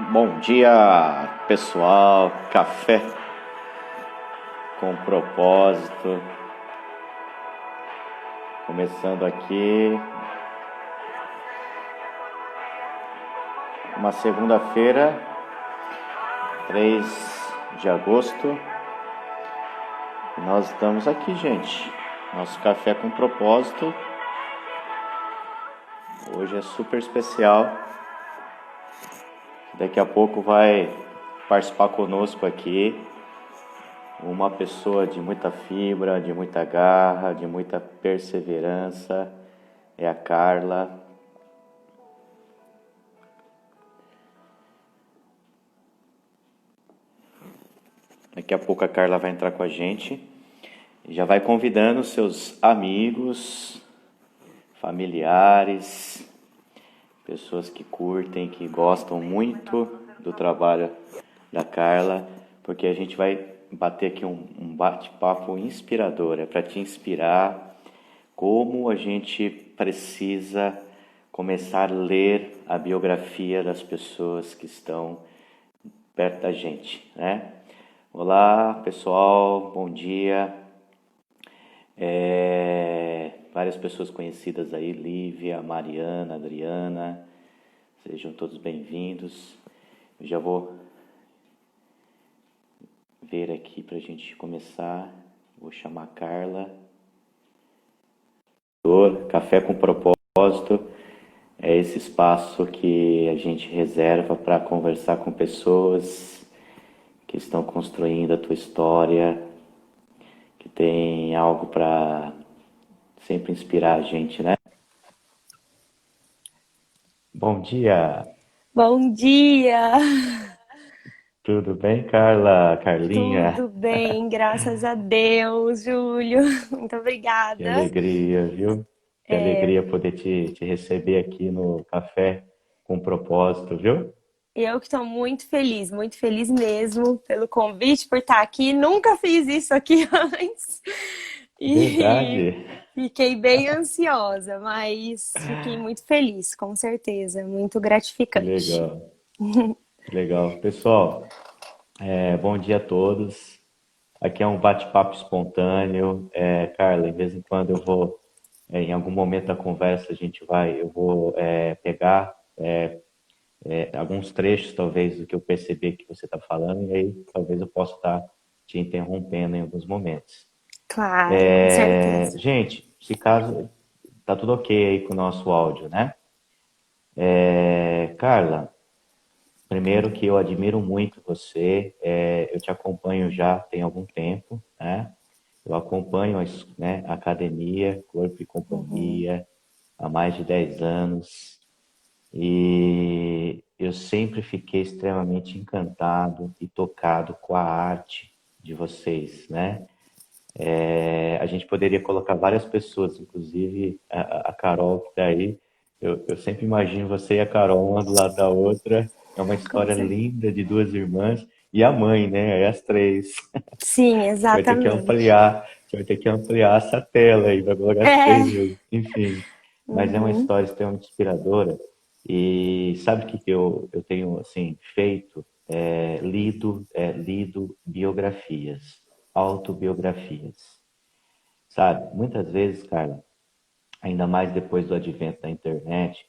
Bom dia, pessoal. Café com propósito. Começando aqui uma segunda-feira, 3 de agosto. E nós estamos aqui, gente. Nosso café com propósito. Hoje é super especial. Daqui a pouco vai participar conosco aqui uma pessoa de muita fibra, de muita garra, de muita perseverança. É a Carla. Daqui a pouco a Carla vai entrar com a gente. Já vai convidando seus amigos, familiares, pessoas que curtem, que gostam muito do trabalho da Carla, porque a gente vai bater aqui um bate-papo inspirador. É para te inspirar como a gente precisa começar a ler a biografia das pessoas que estão perto da gente, né? Olá, pessoal, bom dia. Várias pessoas conhecidas aí, Lívia, Mariana, Adriana, sejam todos bem-vindos. Eu já vou ver aqui para a gente começar. Vou chamar a Carla. Café com propósito é esse espaço que a gente reserva para conversar com pessoas que estão construindo a tua história, que tem algo para sempre inspirar a gente, né? Bom dia! Bom dia! Tudo bem, Carla? Carlinha? Tudo bem, graças a Deus, Júlio. Muito Que obrigada. alegria, viu? Que alegria poder te receber aqui no Café com Propósito, viu? Eu que estou muito feliz mesmo pelo convite, por estar aqui. Nunca fiz isso aqui antes e Verdade. fiquei bem ansiosa, mas fiquei muito feliz, com certeza, muito Que gratificante. legal, que legal. Pessoal, bom dia a todos. Aqui é um bate-papo espontâneo. Carla, de vez em quando eu vou, em algum momento da conversa, eu vou pegar alguns trechos, talvez, do que eu percebi que você está falando, e aí talvez eu possa estar te interrompendo em alguns momentos. Claro, com certeza. Gente, se caso tá tudo ok aí com o nosso áudio, né? Carla, primeiro que eu admiro muito você, eu te acompanho já tem algum tempo, né? Eu acompanho né, a academia, Corpo e Uhum. Companhia, há mais de 10 anos e eu sempre fiquei extremamente encantado e tocado com a arte de vocês, né? A gente poderia colocar várias pessoas, inclusive a Carol que está aí. Eu sempre imagino você e a Carol uma do lado da outra. É uma Com história certeza. linda de duas irmãs e a mãe, né? É as três. Sim, A gente vai ter que exatamente. ampliar, a gente vai ter que ampliar essa tela aí, vai colocar as três É. juntas. Enfim, mas é uma Uhum. história extremamente inspiradora. E sabe o que eu tenho assim feito? Lido biografias, autobiografias. Sabe, muitas vezes, Carla, ainda mais depois do advento da internet,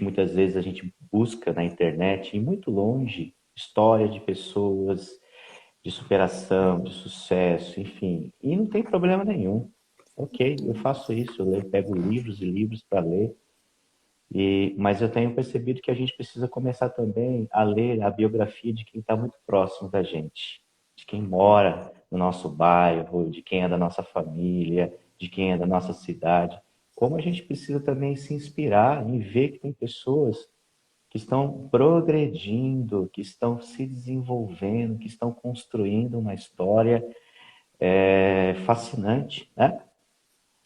muitas vezes a gente busca na internet, e muito longe, história de pessoas de superação, de sucesso, enfim, e não tem problema nenhum. Ok, eu faço isso, pego livros e livros para ler, mas eu tenho percebido que a gente precisa começar também a ler a biografia de quem está muito próximo da gente, de quem mora no nosso bairro, de quem é da nossa família, de quem é da nossa cidade. Como a gente precisa também se inspirar em ver que tem pessoas que estão progredindo, que estão se desenvolvendo, que estão construindo uma história fascinante, né?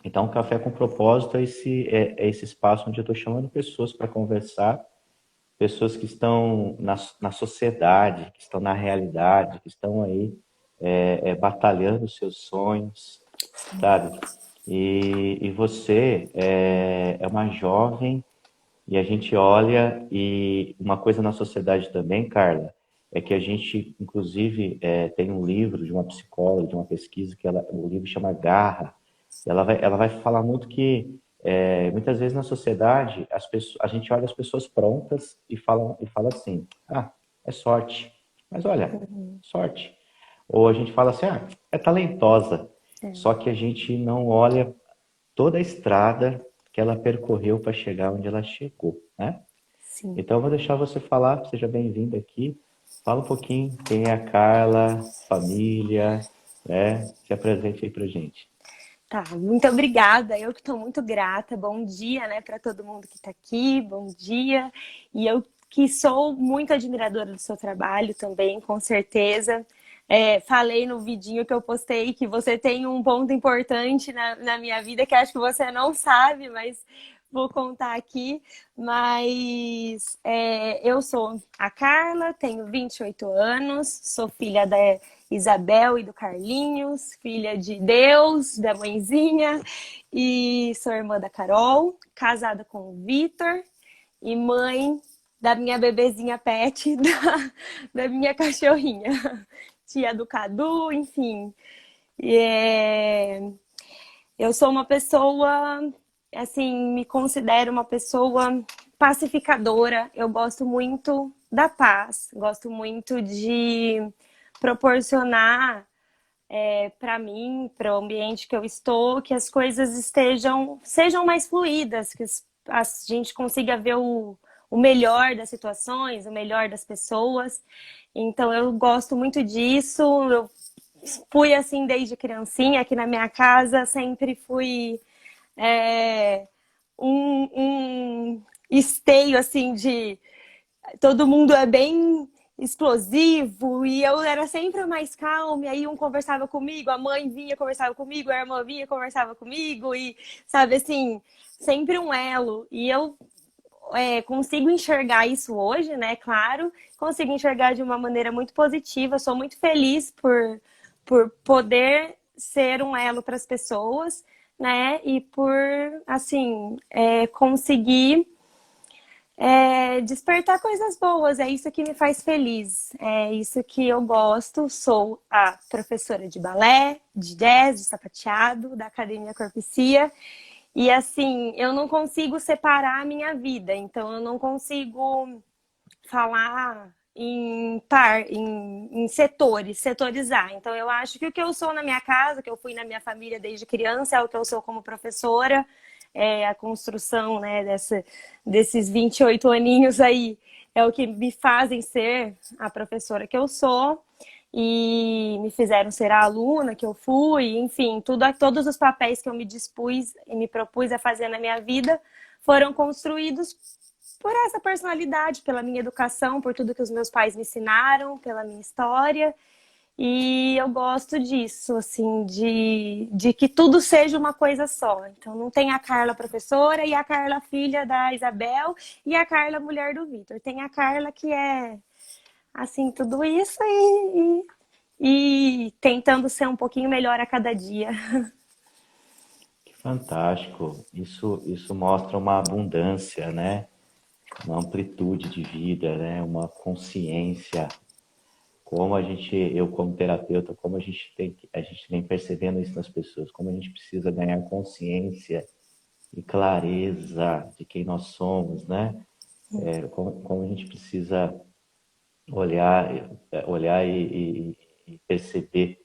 Então, Café com Propósito é esse espaço onde eu estou chamando pessoas para conversar, pessoas que estão na sociedade, que estão na realidade, que estão aí batalhando os seus sonhos, sabe? E você é uma jovem e a gente olha, e uma coisa na sociedade também, Carla, é que a gente, inclusive, tem um livro de uma psicóloga, de uma pesquisa, o livro chama Garra. Ela vai falar muito que, muitas vezes na sociedade, a gente olha as pessoas prontas e fala assim, ah, é sorte. Mas olha, sorte. Ou a gente fala assim, ah, é talentosa. Só que a gente não olha toda a estrada que ela percorreu para chegar onde ela chegou, né? Sim. Então eu vou deixar você falar, seja bem-vindo aqui. Fala um pouquinho quem é a Carla, família, né? Se apresente aí pra gente. Tá, muito obrigada. Eu que estou muito grata. Bom dia, né, para todo mundo que está aqui. Bom dia. E eu que sou muito admiradora do seu trabalho também, com certeza. Falei no vidinho que eu postei que você tem um ponto importante na minha vida que acho que você não sabe, mas vou contar aqui. Mas eu sou a Carla, tenho 28 anos, sou filha da Isabel e do Carlinhos, filha de Deus, da mãezinha, e sou irmã da Carol, casada com o Vitor e mãe da minha bebezinha Pet, da minha cachorrinha, tia do Cadu, enfim. E, eu sou uma pessoa, assim, me considero uma pessoa pacificadora. Eu gosto muito da paz, gosto muito de proporcionar para mim, para o ambiente que eu estou, que as coisas sejam mais fluídas, que a gente consiga ver o melhor das situações, o melhor das pessoas. Então eu gosto muito disso. Eu fui assim desde criancinha, aqui na minha casa sempre fui é, um esteio assim de todo mundo é bem explosivo e eu era sempre a mais calma, e aí um conversava comigo, a mãe vinha conversava comigo, a irmã vinha conversava comigo e sabe assim, sempre um elo. E eu consigo enxergar isso hoje, né? Claro, consigo enxergar de uma maneira muito positiva. Sou muito feliz por poder ser um elo para as pessoas, né? E por assim conseguir despertar coisas boas, é isso que me faz feliz, é isso que eu gosto. Sou a professora de balé, de jazz, de sapateado, da Academia Corpicia, e assim, eu não consigo separar a minha vida, então eu não consigo falar em setores, setorizar. Então eu acho que o que eu sou na minha casa, que eu fui na minha família desde criança, é o que eu sou como professora, a construção, né, desses 28 aninhos aí, é o que me fazem ser a professora que eu sou e me fizeram ser a aluna que eu fui, enfim, todos os papéis que eu me dispus e me propus a fazer na minha vida foram construídos por essa personalidade, pela minha educação, por tudo que os meus pais me ensinaram, pela minha história. E eu gosto disso, assim, de que tudo seja uma coisa só. Então, não tem a Carla professora e a Carla filha da Isabel e a Carla mulher do Vitor. Tem a Carla que é, assim, tudo isso e tentando ser um pouquinho melhor a cada dia. Que fantástico. Isso mostra uma abundância, né? Uma amplitude de vida, né? Uma consciência. Como a gente, eu como terapeuta, como a gente vem percebendo isso nas pessoas, como a gente precisa ganhar consciência e clareza de quem nós somos, né? Como a gente precisa olhar e perceber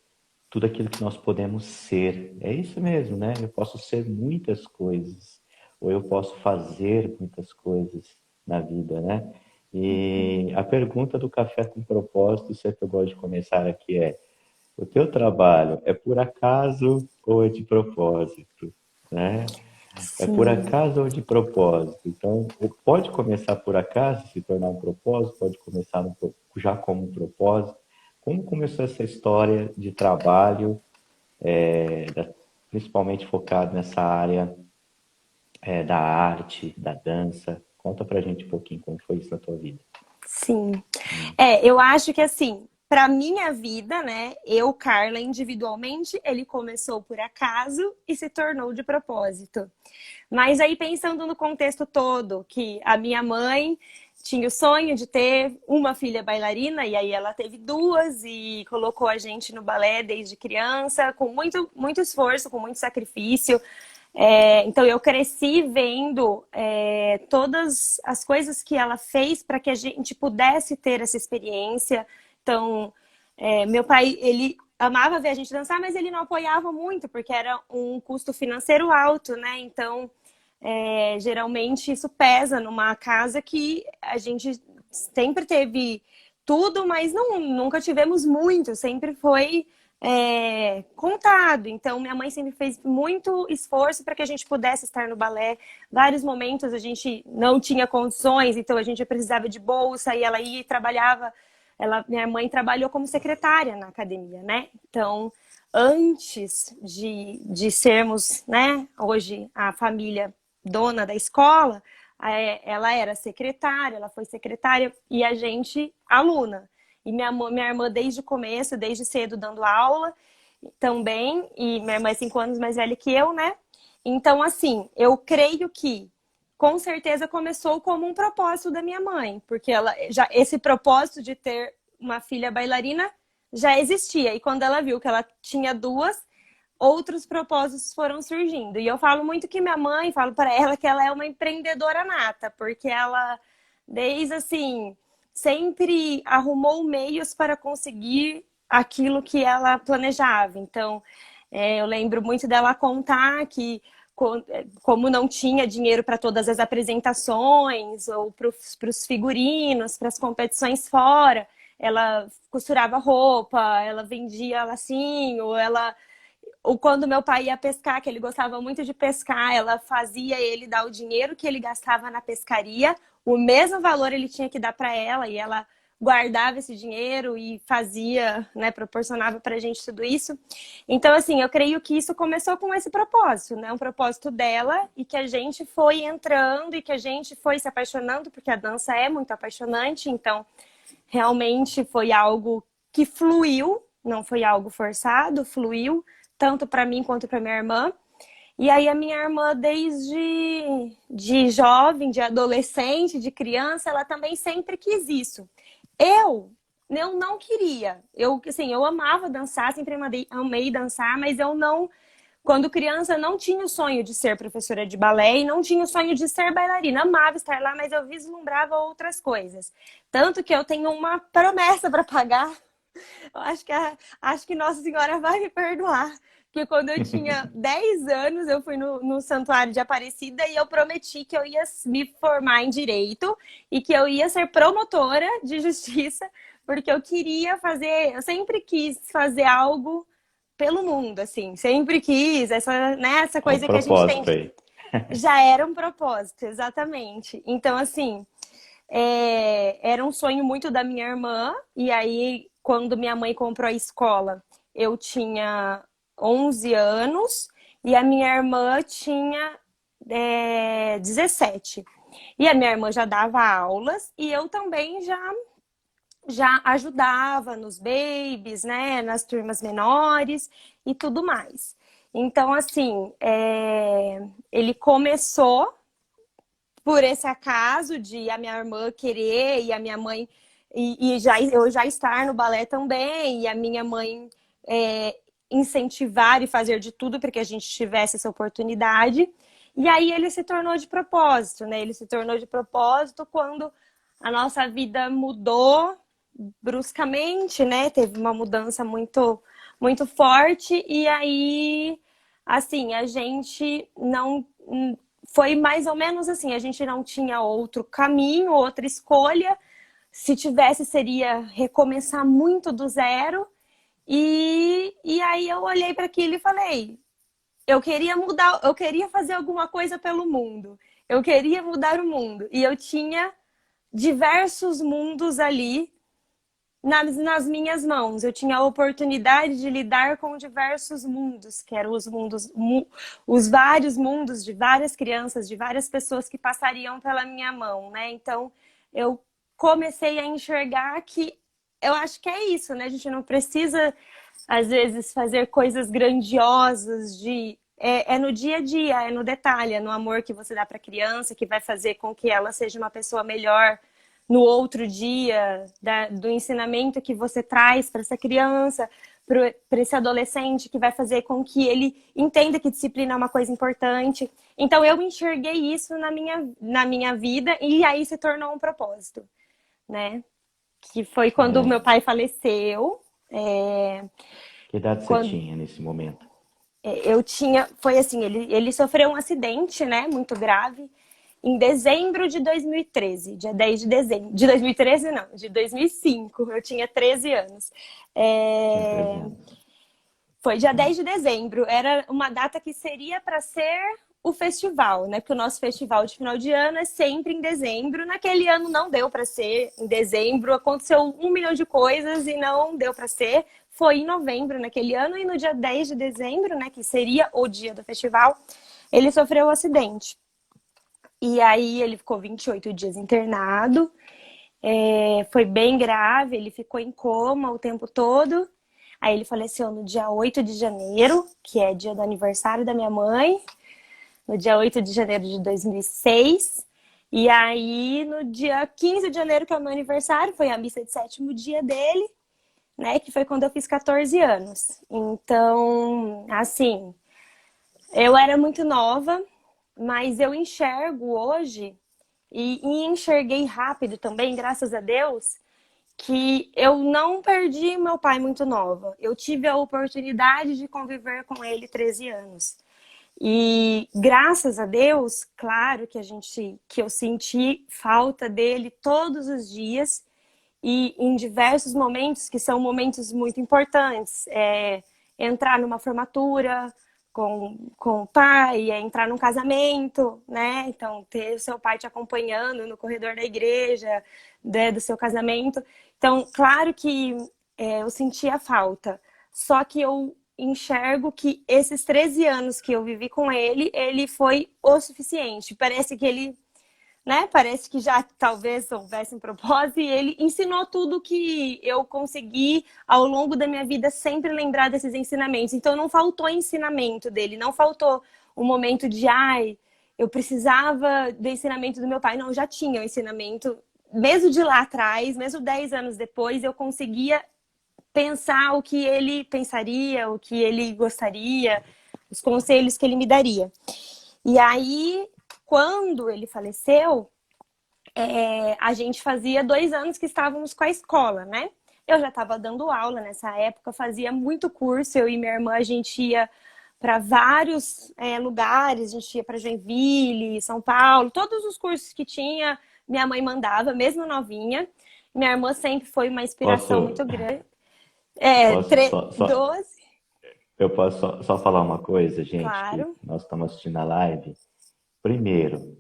tudo aquilo que nós podemos ser. É isso mesmo, né? Eu posso ser muitas coisas, ou eu posso fazer muitas coisas na vida, né? E a pergunta do café com propósito, sempre eu gosto de começar aqui o teu trabalho é por acaso ou é de propósito, né? É por Sim. acaso ou de propósito? Então, pode começar por acaso, se tornar um propósito, pode começar já como um propósito. Como começou essa história de trabalho, principalmente focado nessa área da arte, da dança? Conta pra gente um pouquinho como foi isso na tua vida. Sim. Eu acho que assim, para minha vida, né? Eu, Carla, individualmente, ele começou por acaso e se tornou de propósito. Mas aí pensando no contexto todo, que a minha mãe tinha o sonho de ter uma filha bailarina e aí ela teve duas e colocou a gente no balé desde criança, com muito esforço, com muito sacrifício. Então eu cresci vendo todas as coisas que ela fez para que a gente pudesse ter essa experiência. Então, meu pai, ele amava ver a gente dançar, mas ele não apoiava muito, porque era um custo financeiro alto, né? Então, geralmente isso pesa numa casa que a gente sempre teve tudo, mas nunca tivemos muito, sempre foi contado. Então, minha mãe sempre fez muito esforço para que a gente pudesse estar no balé. Vários momentos a gente não tinha condições, então a gente precisava de bolsa e ela ia e trabalhava. Minha mãe trabalhou como secretária na academia, né? Então, antes de sermos, né, hoje a família dona da escola, ela era secretária, ela foi secretária e a gente aluna. E minha irmã desde o começo, desde cedo dando aula também, e minha irmã é 5 anos mais velha que eu, né? Então, assim, eu creio que com certeza começou como um propósito da minha mãe, porque esse propósito de ter uma filha bailarina já existia. E quando ela viu que ela tinha duas, outros propósitos foram surgindo. E eu falo muito que minha mãe, falo para ela que ela é uma empreendedora nata, porque ela, desde assim, sempre arrumou meios para conseguir aquilo que ela planejava. Então, eu lembro muito dela contar que, como não tinha dinheiro para todas as apresentações, ou para os figurinos, para as competições fora, ela costurava roupa, ela vendia lacinho, ou quando meu pai ia pescar, que ele gostava muito de pescar, ela fazia ele dar o dinheiro que ele gastava na pescaria, o mesmo valor ele tinha que dar para ela, e ela guardava esse dinheiro e fazia, né, proporcionava para a gente tudo isso. Então, assim, eu creio que isso começou com esse propósito, né, um propósito dela, e que a gente foi entrando e que a gente foi se apaixonando, porque a dança é muito apaixonante, então realmente foi algo que fluiu, não foi algo forçado, fluiu, tanto para mim quanto para minha irmã. E aí a minha irmã, desde de jovem, de adolescente, de criança, ela também sempre quis isso. Eu não queria. Assim, eu amava dançar, sempre amei dançar, mas eu não, quando criança, não tinha o sonho de ser professora de balé e não tinha o sonho de ser bailarina. Amava estar lá, mas eu vislumbrava outras coisas. Tanto que eu tenho uma promessa para pagar. Eu acho que Nossa Senhora vai me perdoar. Porque quando eu tinha 10 anos, eu fui no Santuário de Aparecida e eu prometi que eu ia me formar em Direito e que eu ia ser promotora de justiça, porque eu queria fazer, eu sempre quis fazer algo pelo mundo, assim, sempre quis, essa Ó, o coisa que a gente tem propósito aí. já era um propósito, exatamente. Então, assim, era um sonho muito da minha irmã, e aí, quando minha mãe comprou a escola, eu tinha 11 anos e a minha irmã tinha 17. E a minha irmã já dava aulas e eu também já ajudava nos babies, né, nas turmas menores e tudo mais. Então, assim, ele começou por esse acaso de a minha irmã querer e a minha mãe eu já estar no balé também e a minha mãe incentivar e fazer de tudo para que a gente tivesse essa oportunidade. E aí ele se tornou de propósito, né? Ele se tornou de propósito quando a nossa vida mudou bruscamente, né? Teve uma mudança muito forte e aí, assim, a gente não foi mais ou menos assim, a gente não tinha outro caminho, outra escolha. Se tivesse, seria recomeçar muito do zero. E aí eu olhei para aquilo e falei, eu queria mudar, eu queria fazer alguma coisa pelo mundo. Eu queria mudar o mundo. E eu tinha diversos mundos ali nas minhas mãos. Eu tinha a oportunidade de lidar com diversos mundos, que eram os vários mundos de várias crianças, de várias pessoas que passariam pela minha mão, né? Então, eu comecei a enxergar que eu acho que é isso, né? A gente não precisa, às vezes, fazer coisas grandiosas é no dia a dia, é no detalhe, é no amor que você dá para a criança, que vai fazer com que ela seja uma pessoa melhor no outro dia, do ensinamento que você traz para essa criança, para esse adolescente, que vai fazer com que ele entenda que disciplina é uma coisa importante. Então, eu enxerguei isso na minha vida e aí se tornou um propósito, né? Que foi quando É, meu pai faleceu. que idade você Quando tinha nesse momento? eu tinha, foi assim, ele sofreu um acidente, né, muito grave, em dezembro de 2013, dia 10 de dezembro, de 2013 não, de 2005, eu tinha 13 anos. Tinha 13 É, anos. foi dia 10 de dezembro, era uma data que seria para ser o festival, né? Porque o nosso festival de final de ano é sempre em dezembro. Naquele ano não deu para ser em dezembro, aconteceu 1 milhão de coisas e não deu para ser. Foi em novembro naquele ano e no dia 10 de dezembro, né, que seria o dia do festival, ele sofreu um acidente. E aí ele ficou 28 dias internado, foi bem grave, ele ficou em coma o tempo todo. Aí ele faleceu no dia 8 de janeiro, que é dia do aniversário da minha mãe, no dia 8 de janeiro de 2006. E aí, no dia 15 de janeiro, que é o meu aniversário, foi a missa de sétimo dia dele, né? Que foi quando eu fiz 14 anos. Então, assim, eu era muito nova, mas eu enxergo hoje, e enxerguei rápido também, graças a Deus, que eu não perdi meu pai muito nova. Eu tive a oportunidade de conviver com ele 13 anos. E graças a Deus, claro que eu senti falta dele todos os dias e em diversos momentos que são momentos muito importantes. Entrar numa formatura com o pai, entrar num casamento, né? Então, ter o seu pai te acompanhando no corredor da igreja, né, do seu casamento. Então, claro que eu sentia falta. Só que eu enxergo que esses 13 anos que eu vivi com ele, ele foi o suficiente. Parece que ele, né? Parece que já talvez houvesse um propósito e ele ensinou tudo que eu consegui ao longo da minha vida sempre lembrar desses ensinamentos. Então não faltou ensinamento dele, não faltou um momento de ai, eu precisava do ensinamento do meu pai. Não, já tinha o ensinamento, mesmo de lá atrás, mesmo 10 anos depois, eu conseguia pensar o que ele pensaria, o que ele gostaria, os conselhos que ele me daria. E aí, quando ele faleceu, a gente fazia 2 anos que estávamos com a escola, né? Eu já estava dando aula nessa época, fazia muito curso, eu e minha irmã, a gente ia para vários lugares, a gente ia para Joinville, São Paulo, todos os cursos que tinha, minha mãe mandava, mesmo novinha. Minha irmã sempre foi uma inspiração Posso, muito grande. posso só, 12, eu posso só falar uma coisa, gente, que claro. nós estamos assistindo a live. Primeiro,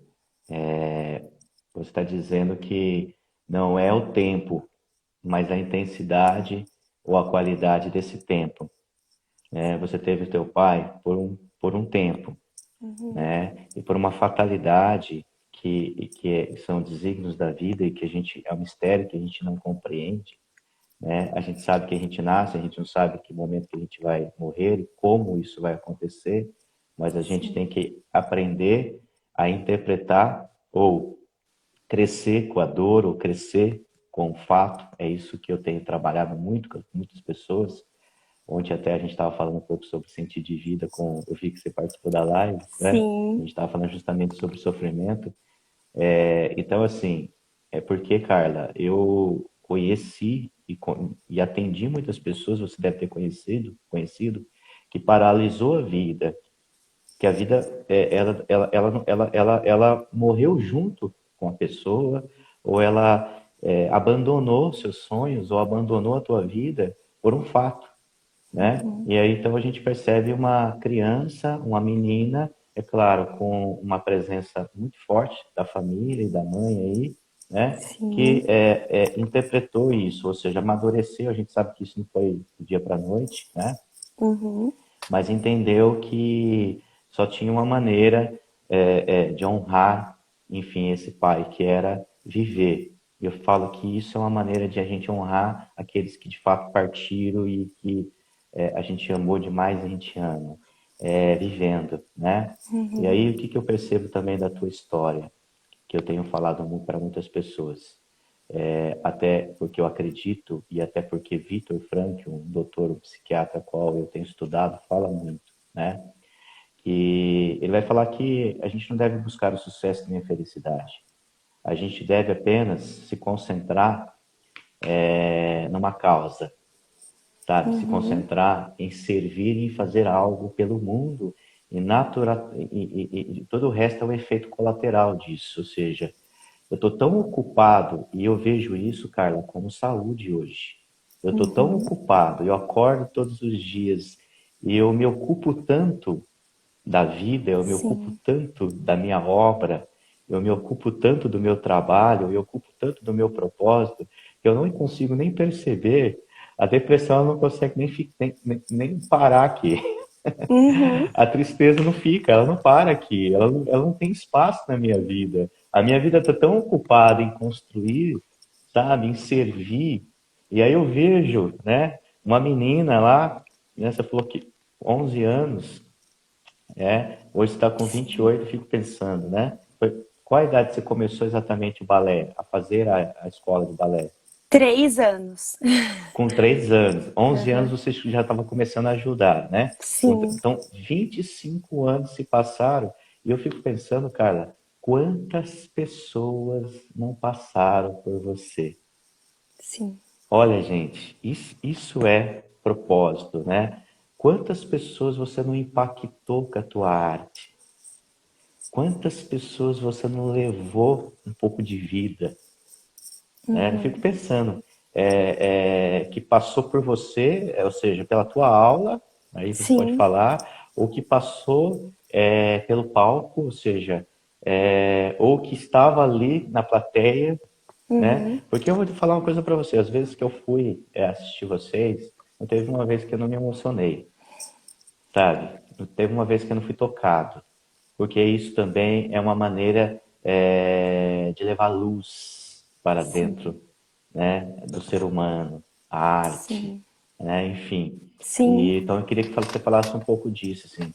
você está dizendo que não é o tempo, mas a intensidade ou a qualidade desse tempo. Você teve o teu pai por um tempo, Uhum. né? E por uma fatalidade são desígnios da vida e que a gente é um mistério que a gente não compreende, né? A gente sabe que a gente nasce, a gente não sabe que momento que a gente vai morrer e como isso vai acontecer, mas a gente Sim. tem que aprender a interpretar ou crescer com a dor ou crescer com o fato. É isso que eu tenho trabalhado muito com muitas pessoas. Ontem até a gente estava falando um pouco sobre sentido de vida, eu vi que você participou da live, né? A Sim. gente estava falando justamente sobre sofrimento. Então, assim, é porque, Carla, eu conheci e atendi muitas pessoas, você deve ter conhecido, que paralisou a vida, que a vida, ela morreu junto com a pessoa, ou ela abandonou seus sonhos, ou abandonou a tua vida por um fato, né? Uhum. E aí então a gente percebe uma criança, uma menina, é claro, com uma presença muito forte da família e da mãe aí, né? Sim. Que interpretou isso, ou seja, amadureceu. A gente sabe que isso não foi do dia para a noite, né? Uhum. Mas entendeu que só tinha uma maneira de honrar, enfim, esse pai, que era viver. Eu falo que isso é uma maneira de a gente honrar aqueles que de fato partiram e que a gente amou demais, a gente ama, vivendo, né? E aí o que que eu percebo também da tua história, que eu tenho falado para muitas pessoas, até porque eu acredito e até porque Viktor Frankl, um doutor, um psiquiatra qual eu tenho estudado, fala muito, né? Que ele vai falar que a gente não deve buscar o sucesso nem a felicidade. A gente deve apenas se concentrar numa causa, sabe? Se Uhum. concentrar em servir e fazer algo pelo mundo e todo o resto é um efeito colateral disso. Ou seja, eu estou tão ocupado e eu vejo isso, Carla, como saúde hoje. Eu estou tão Uhum. ocupado, eu acordo todos os dias e eu me ocupo tanto da vida, eu me ocupo Sim. tanto da minha obra, eu me ocupo tanto do meu trabalho, eu me ocupo tanto do meu propósito, que eu não consigo nem perceber. A depressão ela não consegue nem parar aqui. Uhum. A tristeza não fica, ela não para aqui, ela não tem espaço na minha vida. A minha vida está tão ocupada em construir, sabe, em servir. E aí eu vejo, né, uma menina lá, né, você falou que 11 anos, hoje está com 28, fico pensando, né? Qual a idade você começou exatamente o balé, a fazer a escola de balé? 3 anos. Com 3 anos. 11 anos Uhum. você já estava começando a ajudar, né? Sim, Então, 25 anos se passaram e eu fico pensando, Carla, quantas pessoas não passaram por você? sim. Olha, gente, isso é propósito, né? Quantas pessoas você não impactou com a tua arte? Quantas pessoas você não levou um pouco de vida? Né? Eu fico Uhum. pensando que passou por você, ou seja, pela tua aula, aí você pode Sim. falar, ou que passou pelo palco, ou seja, ou que estava ali na plateia, né? Uhum. Porque eu vou te falar uma coisa para você, às vezes que eu fui assistir vocês, não teve uma vez que eu não me emocionei, sabe? Não teve uma vez que eu não fui tocado, porque isso também é uma maneira de levar luz para Sim. dentro, né, do ser humano, a arte, Sim. né, enfim. Sim. E, então eu queria que você falasse um pouco disso, assim,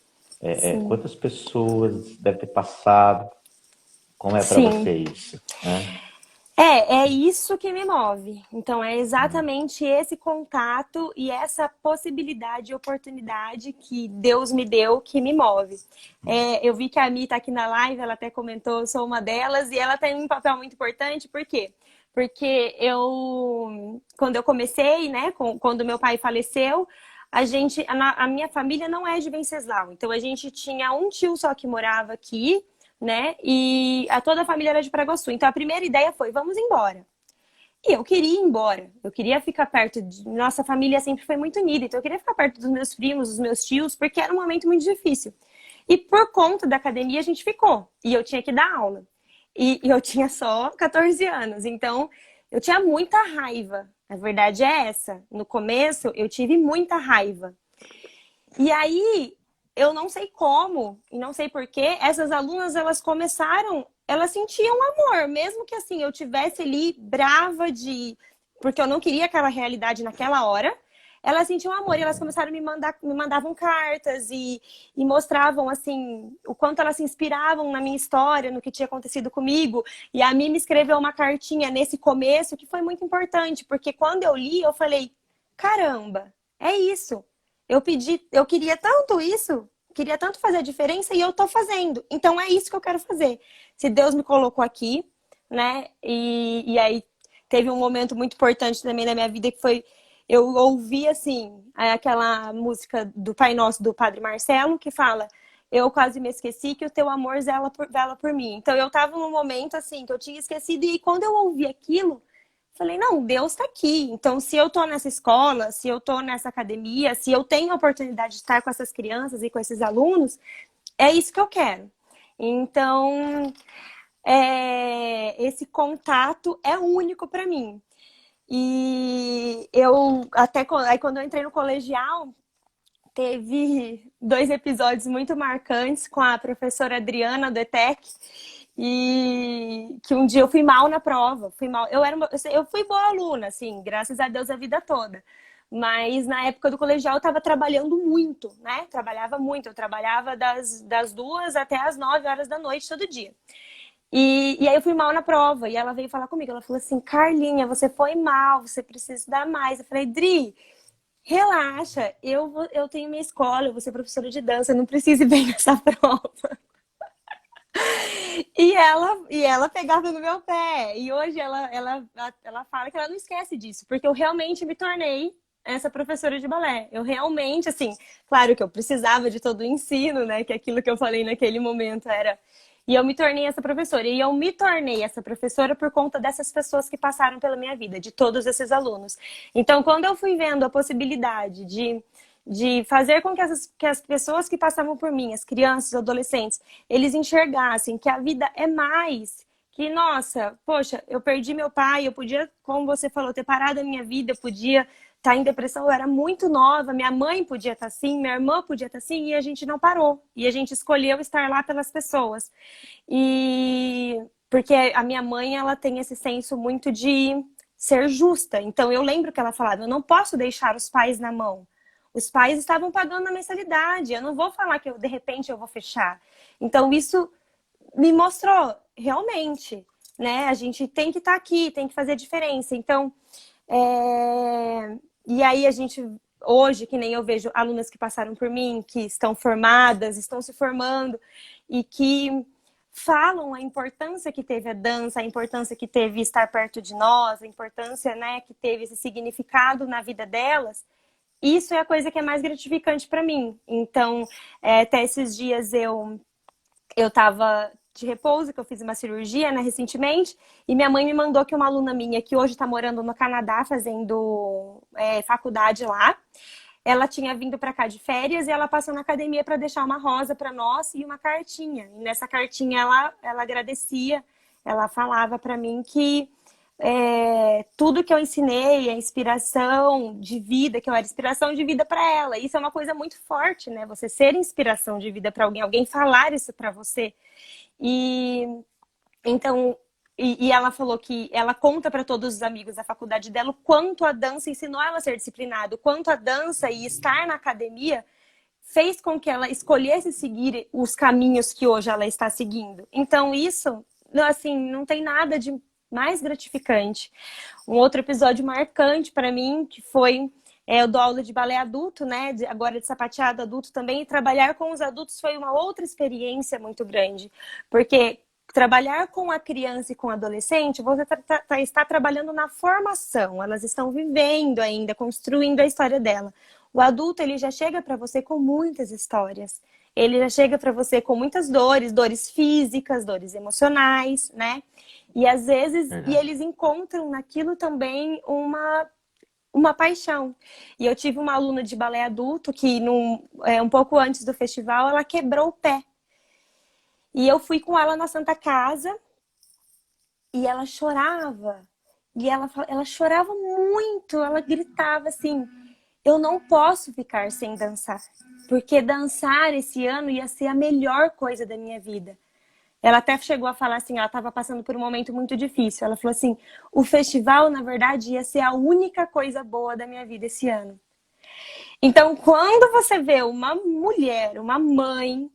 Sim. quantas pessoas devem ter passado, como é para Sim. você isso, né? É isso que me move. Então, é exatamente esse contato e essa possibilidade e oportunidade que Deus me deu que me move. Eu vi que a Mi está aqui na live, ela até comentou, eu sou uma delas, e ela tem um papel muito importante, por quê? Porque quando eu comecei, né, quando meu pai faleceu, a minha família não é de Venceslau, então a gente tinha um tio só que morava aqui, né? E toda a família era de Paraguaçu. Então a primeira ideia foi: vamos embora. E eu queria ir embora. Eu queria ficar perto de. Nossa família sempre foi muito unida. Então eu queria ficar perto dos meus primos, dos meus tios, porque era um momento muito difícil. E por conta da academia a gente ficou. E eu tinha que dar aula. E eu tinha só 14 anos. Então eu tinha muita raiva. A verdade é essa. No começo eu tive muita raiva. E aí, eu não sei como e não sei porquê, essas alunas elas começaram, elas sentiam amor, mesmo que assim eu tivesse ali brava de porque eu não queria aquela realidade naquela hora. Elas sentiam amor e elas começaram a me mandavam cartas e mostravam assim o quanto elas se inspiravam na minha história, no que tinha acontecido comigo. E a mim me escreveu uma cartinha nesse começo que foi muito importante, porque quando eu li, eu falei: caramba, é isso. Eu queria tanto isso, queria tanto fazer a diferença e eu tô fazendo. Então é isso que eu quero fazer. Se Deus me colocou aqui, né? E aí teve um momento muito importante também na minha vida que foi eu ouvi assim aquela música do Pai Nosso do Padre Marcelo que fala: eu quase me esqueci que o teu amor vela por mim. Então eu tava num momento assim que eu tinha esquecido e quando eu ouvi aquilo falei, não, Deus está aqui. Então, se eu estou nessa escola, se eu estou nessa academia, se eu tenho a oportunidade de estar com essas crianças e com esses alunos, é isso que eu quero. Então, esse contato é único para mim. E eu, até aí quando eu entrei no colegial, teve 2 episódios muito marcantes com a professora Adriana do ETEC, e que um dia eu fui mal na prova, fui mal. Eu fui boa aluna, assim, graças a Deus a vida toda. Mas na época do colegial eu estava trabalhando muito, né? Trabalhava muito. Eu trabalhava das 2 até as 9 horas da noite todo dia. E aí eu fui mal na prova. E ela veio falar comigo. Ela falou assim, Carlinha, você foi mal, você precisa estudar mais. Eu falei, Dri, relaxa, eu tenho minha escola, eu vou ser professora de dança, eu não preciso ir bem nessa prova. E ela pegava no meu pé. E hoje ela fala que ela não esquece disso, porque eu realmente me tornei essa professora de balé. Eu realmente, assim, claro que eu precisava de todo o ensino, né? Que aquilo que eu falei naquele momento era. E eu me tornei essa professora. E eu me tornei essa professora por conta dessas pessoas que passaram pela minha vida, de todos esses alunos. Então, quando eu fui vendo a possibilidade de fazer com que as pessoas que passavam por mim, as crianças, os adolescentes, eles enxergassem que a vida é mais, que, nossa, poxa, eu perdi meu pai, eu podia, como você falou, ter parado a minha vida, eu podia estar em depressão, eu era muito nova, minha mãe podia estar assim, minha irmã podia estar assim, e a gente não parou. E a gente escolheu estar lá pelas pessoas. E porque a minha mãe, ela tem esse senso muito de ser justa. Então eu lembro que ela falava, eu não posso deixar os pais na mão. Os pais estavam pagando a mensalidade. Eu não vou falar que de repente eu vou fechar. Então isso me mostrou realmente, né? A gente tem que estar aqui, tem que fazer a diferença. Então, e aí a gente hoje, que nem eu vejo alunas que passaram por mim, que estão formadas, estão se formando e que falam a importância que teve a dança, a importância que teve estar perto de nós, a importância, né, que teve esse significado na vida delas. Isso é a coisa que é mais gratificante para mim. Então, até esses dias eu estava de repouso, que eu fiz uma cirurgia, né, recentemente, e minha mãe me mandou que uma aluna minha, que hoje está morando no Canadá, fazendo faculdade lá, ela tinha vindo para cá de férias e ela passou na academia para deixar uma rosa para nós e uma cartinha. E nessa cartinha ela agradecia, ela falava para mim que tudo que eu ensinei, a inspiração de vida, que eu era inspiração de vida para ela. Isso é uma coisa muito forte, né? Você ser inspiração de vida para alguém, alguém falar isso para você. E então, e ela falou que ela conta para todos os amigos da faculdade dela o quanto a dança ensinou ela a ser disciplinada, o quanto a dança e estar na academia fez com que ela escolhesse seguir os caminhos que hoje ela está seguindo. Então, isso, assim, não tem nada de mais gratificante. Um outro episódio marcante para mim, que foi eu dou aula de balé adulto, né? Agora de sapateado adulto também. E trabalhar com os adultos foi uma outra experiência muito grande. Porque trabalhar com a criança e com o adolescente, você está trabalhando na formação. Elas estão vivendo ainda, construindo a história dela. O adulto, ele já chega para você com muitas histórias. Ele já chega para você com muitas dores, dores físicas, dores emocionais, né? E às vezes, eles encontram naquilo também uma paixão. E eu tive uma aluna de balé adulto que, um pouco antes do festival, ela quebrou o pé. E eu fui com ela na Santa Casa e ela chorava. E ela chorava muito, ela gritava assim, eu não posso ficar sem dançar. Porque dançar esse ano ia ser a melhor coisa da minha vida. Ela até chegou a falar assim, ela estava passando por um momento muito difícil. Ela falou assim, o festival, na verdade, ia ser a única coisa boa da minha vida esse ano. Então, quando você vê uma mulher, uma mãe,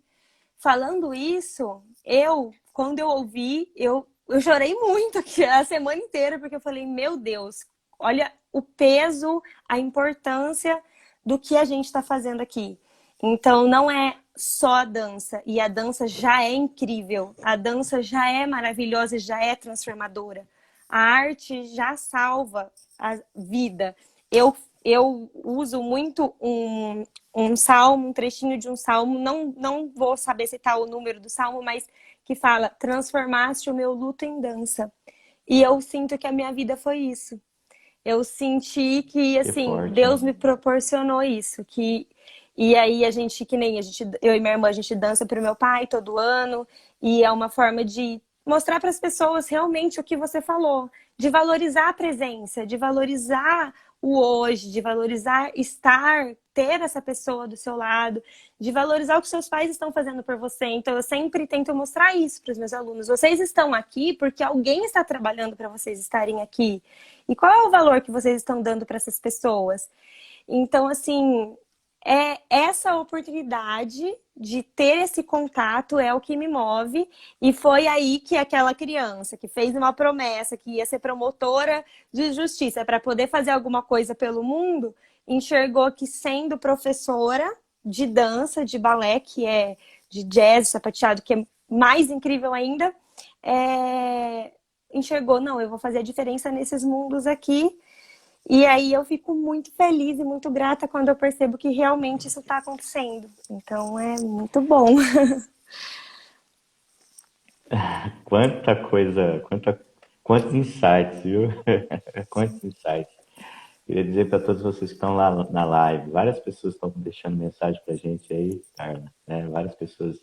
falando isso, quando eu ouvi, eu chorei muito aqui a semana inteira, porque eu falei, meu Deus, olha o peso, a importância do que a gente está fazendo aqui. Então, não é só a dança. E a dança já é incrível. A dança já é maravilhosa, já é transformadora. A arte já salva a vida. Eu uso muito um salmo, um trechinho de um salmo. Não vou saber citar o número do salmo, mas que fala, transformaste o meu luto em dança. E eu sinto que a minha vida foi isso. Eu senti que, assim, forte, Deus né? me proporcionou isso. E aí eu e minha irmã, a gente dança pro meu pai todo ano. E é uma forma de mostrar para as pessoas realmente o que você falou. De valorizar a presença, de valorizar o hoje, de valorizar estar ter essa pessoa do seu lado, de valorizar o que seus pais estão fazendo por você. Então, eu sempre tento mostrar isso para os meus alunos. Vocês estão aqui porque alguém está trabalhando para vocês estarem aqui. E qual é o valor que vocês estão dando para essas pessoas? Então, assim, é essa oportunidade de ter esse contato é o que me move. E foi aí que aquela criança que fez uma promessa que ia ser promotora de justiça para poder fazer alguma coisa pelo mundo, enxergou que sendo professora de dança, de balé, que é de jazz, sapateado, que é mais incrível ainda, enxergou, não, eu vou fazer a diferença nesses mundos aqui. E aí eu fico muito feliz e muito grata quando eu percebo que realmente isso está acontecendo. Então é muito bom. Quanta coisa, quantos insights, viu? Quantos insights. Queria dizer para todos vocês que estão lá na live, várias pessoas estão deixando mensagem para a gente aí, Carla, né? Várias pessoas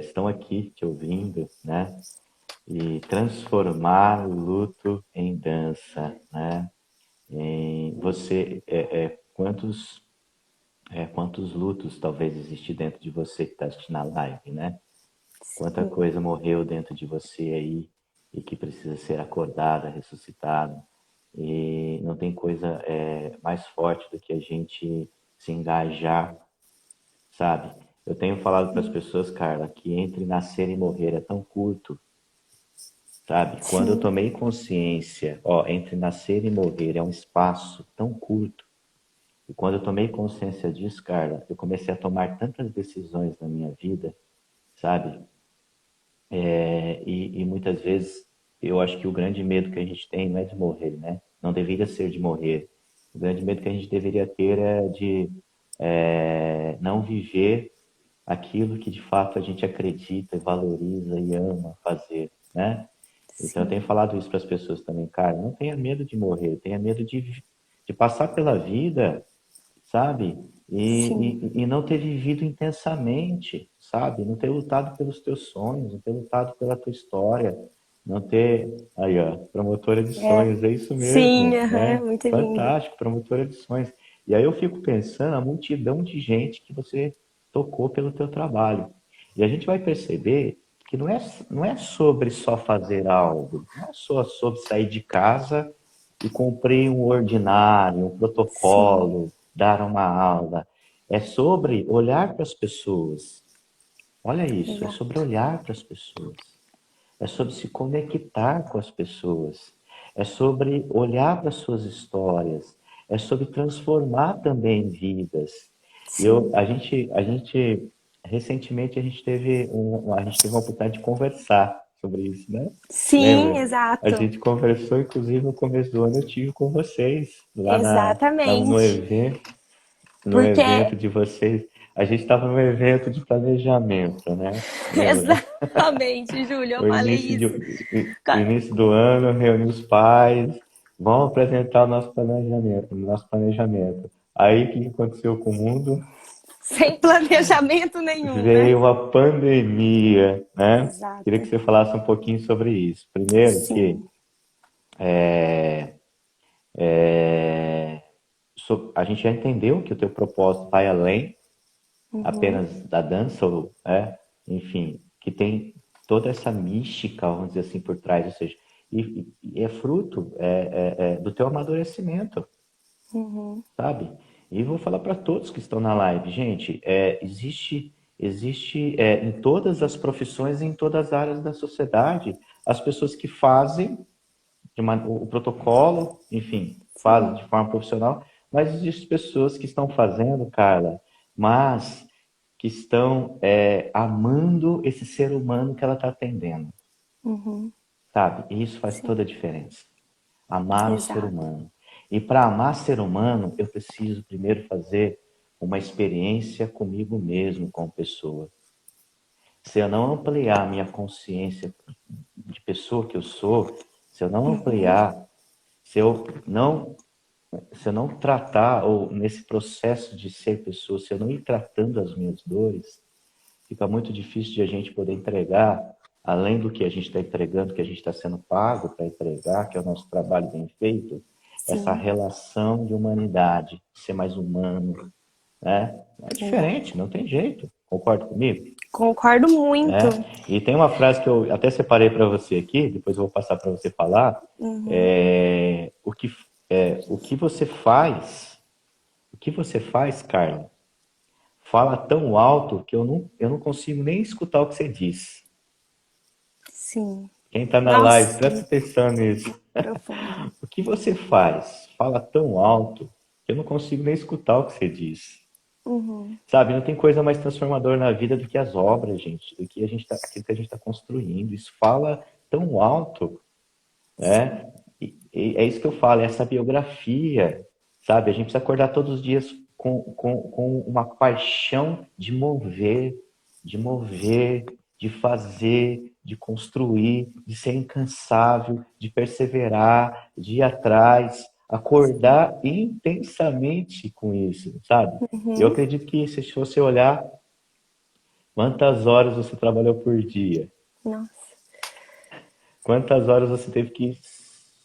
estão aqui te ouvindo, né? E transformar o luto em dança, né? Você, quantos lutos talvez existe dentro de você que está assistindo a live, né? Quanta Sim, coisa morreu dentro de você aí e que precisa ser acordada, ressuscitada. E não tem coisa mais forte do que a gente se engajar, sabe? Eu tenho falado para as pessoas, Carla, que entre nascer e morrer é tão curto, sabe? Quando eu sim, tomei consciência, entre nascer e morrer é um espaço tão curto. E quando eu tomei consciência disso, Carla, eu comecei a tomar tantas decisões na minha vida, sabe? E muitas vezes eu acho que o grande medo que a gente tem não é de morrer, né? Não deveria ser de morrer. O grande medo que a gente deveria ter é de não viver aquilo que de fato a gente acredita, valoriza e ama fazer, né? Então eu sim, tenho falado isso para as pessoas também, cara, não tenha medo de morrer, tenha medo de passar pela vida, sabe? sim. E não ter vivido intensamente, sabe? Não ter lutado pelos teus sonhos, não ter lutado pela tua história, não ter. Aí, ó, promotora de É. sonhos, é isso Sim, mesmo, aham, né? muito lindo. Fantástico, promotora de sonhos. E aí eu fico pensando a multidão de gente que você tocou pelo teu trabalho. E a gente vai perceber que não é sobre só fazer algo, não é só sobre sair de casa e cumprir um ordinário, um Sim, protocolo, dar uma aula. É sobre olhar para as pessoas. Olha isso, é sobre exato. olhar para as pessoas. É sobre se conectar com as pessoas. É sobre olhar para as suas histórias. É sobre transformar também vidas. Sim. Recentemente a gente teve uma oportunidade de conversar sobre isso, né? Sim, Lembra? A exato. gente conversou, inclusive no começo do ano eu tive com vocês lá no Exatamente. evento, no Porque evento de vocês. A gente estava no evento de planejamento, né? Lembra? exatamente, Júlio, eu O falei início, isso. início do ano, reuni os pais, vamos apresentar o nosso planejamento. Aí o que aconteceu com o mundo? Sem planejamento nenhum, né? Veio a pandemia, né? Queria que Exato. você falasse um pouquinho sobre isso. Primeiro que Sim. a gente já entendeu que o teu propósito vai além Uhum. apenas da dança, enfim, que tem toda essa mística, vamos dizer assim, por trás, ou seja, e é fruto do teu amadurecimento, Uhum. sabe? E vou falar para todos que estão na live, gente, existe em todas as profissões, em todas as áreas da sociedade, as pessoas que fazem o protocolo, enfim, fazem Sim. de forma profissional, mas existem pessoas que estão fazendo, Carla, mas que estão amando esse ser humano que ela está atendendo, Uhum. sabe? E isso faz Sim. toda a diferença. Amar o ser Exato. humano. E para amar ser humano, eu preciso primeiro fazer uma experiência comigo mesmo, com a pessoa. Se eu não ampliar a minha consciência de pessoa que eu sou, se eu não Uhum. ampliar, se eu não se eu não tratar, ou nesse processo de ser pessoa, se eu não ir tratando as minhas dores, fica muito difícil de a gente poder entregar, além do que a gente está entregando, que a gente está sendo pago para entregar, que é o nosso trabalho bem feito, essa Sim. relação de humanidade, ser mais humano, né? É diferente, não tem jeito. Concorda comigo? Concordo muito. E tem uma frase que eu até separei para você aqui, depois eu vou passar para você falar. Uhum. O que você faz, Carla, fala tão alto que eu não consigo nem escutar o que você diz. Sim. Quem está na live, Nossa, presta atenção nisso. profundo. O que você faz fala tão alto que eu não consigo nem escutar o que você diz. Uhum. Sabe, não tem coisa mais transformadora na vida do que as obras, gente, do que aquilo que a gente está construindo. Isso fala tão alto, Sim. né? E é isso que eu falo, é essa biografia, sabe? A gente precisa acordar todos os dias com uma paixão de mover, de fazer, de construir, de ser incansável, de perseverar, de ir atrás, acordar intensamente com isso, sabe? Eu Uhum. acredito que se você olhar quantas horas você trabalhou por dia, Nossa. quantas horas você teve que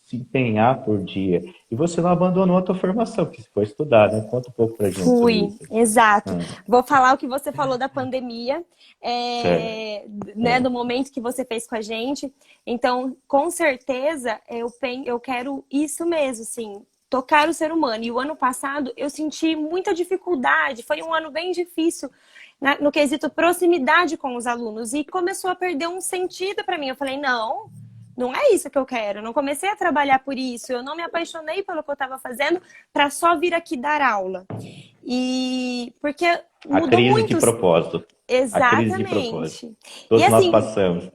se empenhar por dia, e você não abandonou a tua formação, porque você foi estudar, né? Conta um pouco pra gente sobre Fui, isso. exato. Ah, Vou falar o que você falou da pandemia, certo. né, do momento que você fez com a gente. Então, com certeza, eu quero isso mesmo, assim, tocar o ser humano. E o ano passado eu senti muita dificuldade, foi um ano bem difícil no quesito proximidade com os alunos e começou a perder um sentido para mim. Eu falei, não. Não é isso que eu quero. Eu não comecei a trabalhar por isso. Eu não me apaixonei pelo que eu estava fazendo para só vir aqui dar aula. E porque A mudou crise de muito, propósito. A crise de propósito. exatamente. E Todos nós assim, passamos.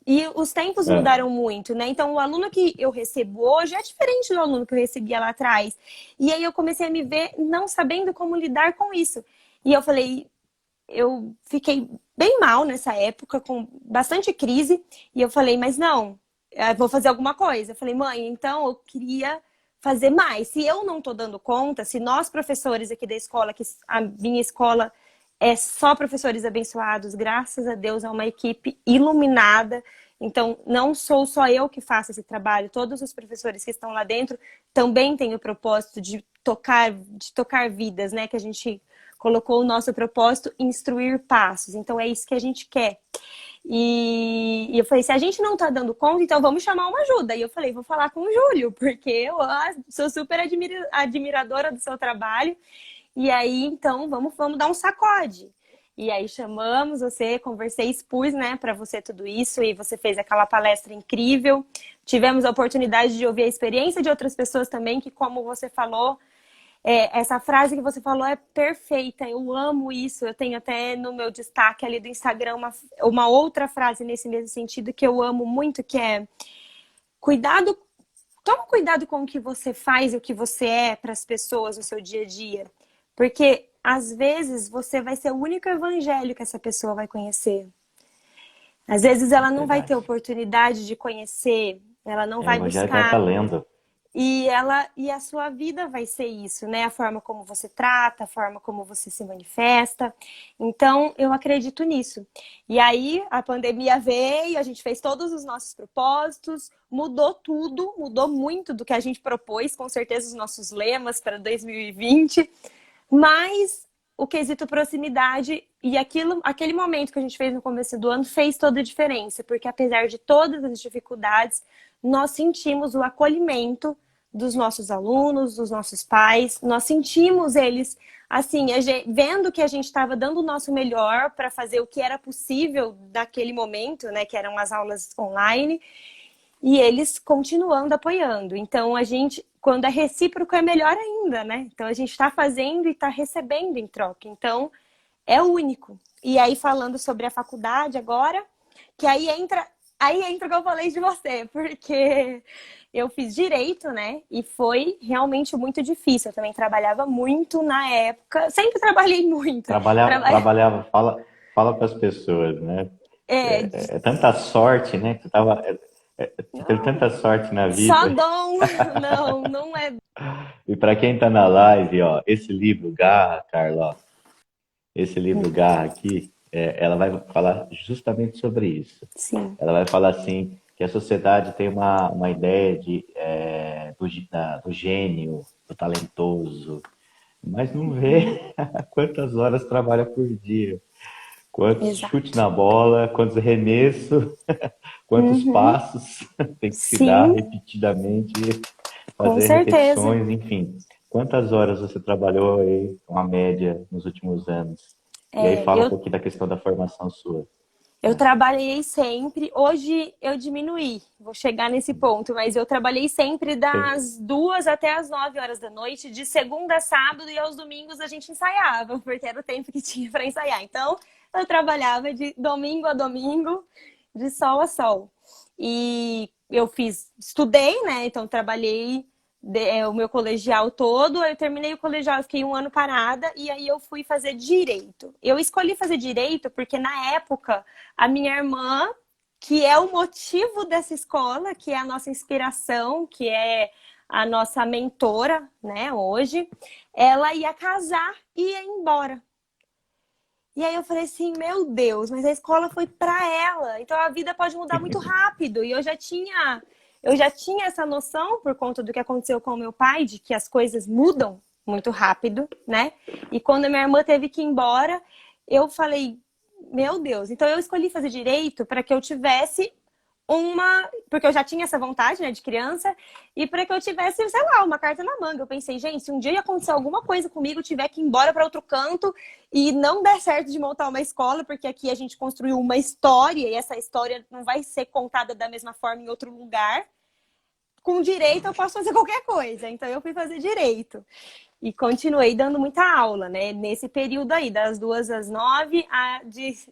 e os tempos mudaram muito, né? Então, o aluno que eu recebo hoje é diferente do aluno que eu recebia lá atrás. E aí eu comecei a me ver não sabendo como lidar com isso. E eu falei, eu fiquei bem mal nessa época, com bastante crise. E eu falei, mas não, vou fazer alguma coisa. Eu falei, mãe, então eu queria fazer mais. Se eu não tô dando conta, se nós professores aqui da escola, que a minha escola é só professores abençoados, graças a Deus é uma equipe iluminada. Então, não sou só eu que faço esse trabalho, todos os professores que estão lá dentro também têm o propósito de tocar vidas, né? Que a gente colocou o nosso propósito, instruir passos. Então, é isso que a gente quer. E eu falei, se a gente não tá dando conta, então vamos chamar uma ajuda. E eu falei, vou falar com o Júlio, porque eu sou super admiradora do seu trabalho. E aí, então, vamos dar um sacode. E aí chamamos você, conversei, expus, né, para você tudo isso e você fez aquela palestra incrível. Tivemos a oportunidade de ouvir a experiência de outras pessoas também, que como você falou, essa frase que você falou é perfeita, eu amo isso. Eu tenho até no meu destaque ali do Instagram uma outra frase nesse mesmo sentido que eu amo muito, que é cuidado, toma cuidado com o que você faz e o que você é para as pessoas no seu dia a dia. Porque às vezes você vai ser o único evangelho que essa pessoa vai conhecer. Às vezes ela não vai ter Verdade. oportunidade de conhecer, ela não É, o vai evangelho vai estar buscar. lendo. E a sua vida vai ser isso, né? A forma como você trata, a forma como você se manifesta. Então, eu acredito nisso. E aí, a pandemia veio, a gente fez todos os nossos propósitos, mudou tudo, mudou muito do que a gente propôs, com certeza, os nossos lemas para 2020. Mas o quesito proximidade e aquele momento que a gente fez no começo do ano fez toda a diferença, porque apesar de todas as dificuldades, nós sentimos o acolhimento dos nossos alunos, dos nossos pais, nós sentimos eles assim, vendo que a gente estava dando o nosso melhor para fazer o que era possível naquele momento, né, que eram as aulas online, e eles continuando apoiando. Então, a gente, quando é recíproco, é melhor ainda, né? Então, a gente está fazendo e está recebendo em troca. Então, é único. E aí, falando sobre a faculdade agora, que aí entra o que eu falei de você, porque eu fiz direito, né? E foi realmente muito difícil. Eu também trabalhava muito na época, sempre trabalhei muito. Trabalhava, fala para as pessoas, né? É, É tanta sorte, né? Que você teve tanta sorte na só vida. dom, não, não é. E para quem está na live, ó, esse livro Garra, Carla, ó, esse livro Garra aqui, ela vai falar justamente sobre isso. Sim. Ela vai falar assim que a sociedade tem uma ideia do do gênio, do talentoso, mas não vê quantas horas trabalha por dia, quantos chutes Exato. na bola, quantos arremessos, quantos Uhum. passos tem que se dar Sim, repetidamente, com fazer certeza. repetições, enfim. Quantas horas você trabalhou aí, uma média, nos últimos anos? E aí É, fala um eu, pouquinho da questão da formação sua. eu trabalhei sempre. Hoje eu diminuí, vou chegar nesse ponto, mas eu trabalhei sempre Sim. das 2 até as 9 horas da noite, de segunda a sábado, e aos domingos a gente ensaiava, porque era o tempo que tinha para ensaiar. Então, eu trabalhava de domingo a domingo, de sol a sol. E eu estudei, né? Então, trabalhei o meu colegial todo. Eu terminei o colegial, eu fiquei um ano parada, e aí eu fui fazer direito. Eu escolhi fazer direito porque, na época, a minha irmã, que é o motivo dessa escola, que é a nossa inspiração, que é a nossa mentora, né, hoje, ela ia casar e ia embora. E aí eu falei assim, meu Deus, mas a escola foi para ela, então a vida pode mudar muito rápido. E eu já tinha essa noção por conta do que aconteceu com o meu pai, de que as coisas mudam muito rápido, né? E quando a minha irmã teve que ir embora, eu falei, meu Deus, então eu escolhi fazer direito para que eu tivesse porque eu já tinha essa vontade, né, de criança, e para que eu tivesse, sei lá, uma carta na manga. Eu pensei, gente, se um dia acontecer alguma coisa comigo, eu tiver que ir embora para outro canto e não der certo de montar uma escola, porque aqui a gente construiu uma história e essa história não vai ser contada da mesma forma em outro lugar. Com direito eu posso fazer qualquer coisa. Então eu fui fazer direito. E continuei dando muita aula, né? Nesse período aí, das 2 às 9,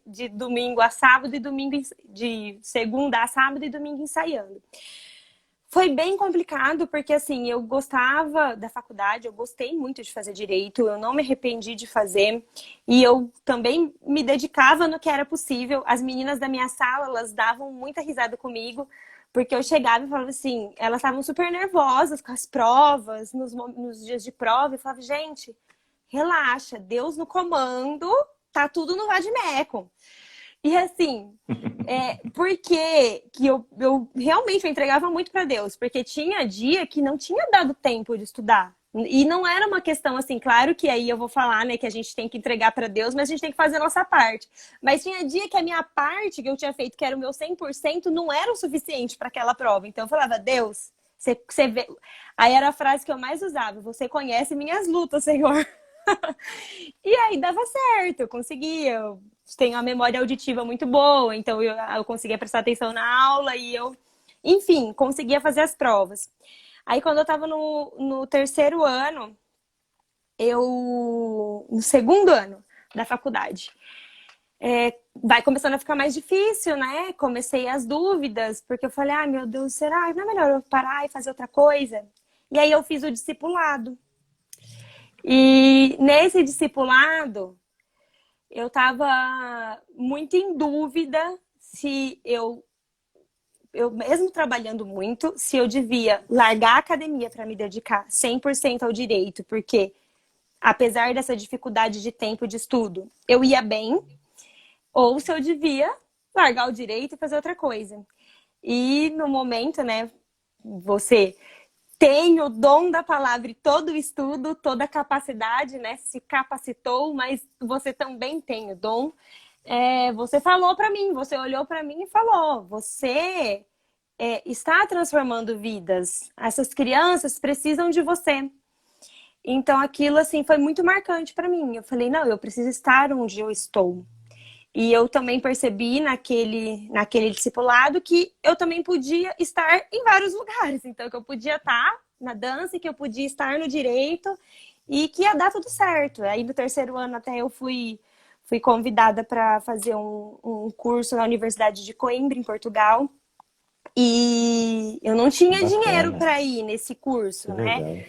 de domingo a sábado e domingo, de segunda a sábado e domingo ensaiando. Foi bem complicado, porque assim, eu gostava da faculdade, eu gostei muito de fazer direito, eu não me arrependi de fazer, e eu também me dedicava no que era possível. As meninas da minha sala, elas davam muita risada comigo, porque eu chegava e falava assim, elas estavam super nervosas com as provas, nos dias de prova, e falava, gente, relaxa, Deus no comando, tá tudo no vadimeco. E assim, por que eu realmente eu entregava muito para Deus? Porque tinha dia que não tinha dado tempo de estudar. E não era uma questão assim, claro que aí eu vou falar, né, que a gente tem que entregar para Deus, mas a gente tem que fazer a nossa parte. Mas tinha dia que a minha parte que eu tinha feito, que era o meu 100%, não era o suficiente para aquela prova. Então eu falava, Deus, você vê. Aí era a frase que eu mais usava: você conhece minhas lutas, Senhor. E aí dava certo, eu conseguia. Eu tenho a memória auditiva muito boa, então eu conseguia prestar atenção na aula e eu, enfim, conseguia fazer as provas. Aí quando eu tava no terceiro ano, no segundo ano da faculdade, vai começando a ficar mais difícil, né? Comecei as dúvidas, porque eu falei, ai meu Deus, será? Não é melhor eu parar e fazer outra coisa? E aí eu fiz o discipulado. E nesse discipulado, eu estava muito em dúvida se eu mesmo trabalhando muito, se eu devia largar a academia para me dedicar 100% ao direito, porque apesar dessa dificuldade de tempo de estudo, eu ia bem, ou se eu devia largar o direito e fazer outra coisa. E no momento, né, você tem o dom da palavra e todo o estudo, toda a capacidade, né? Se capacitou, mas você também tem o dom. Você falou para mim, você olhou para mim e falou: você está transformando vidas. Essas crianças precisam de você. Então aquilo assim foi muito marcante para mim. Eu falei: não, eu preciso estar onde eu estou. E eu também percebi naquele discipulado que eu também podia estar em vários lugares. Então, que eu podia estar na dança, que eu podia estar no direito e que ia dar tudo certo. Aí, no terceiro ano, até eu fui convidada para fazer um curso na Universidade de Coimbra, em Portugal. E eu não tinha dinheiro Bacana, para ir nesse curso, que né? legal.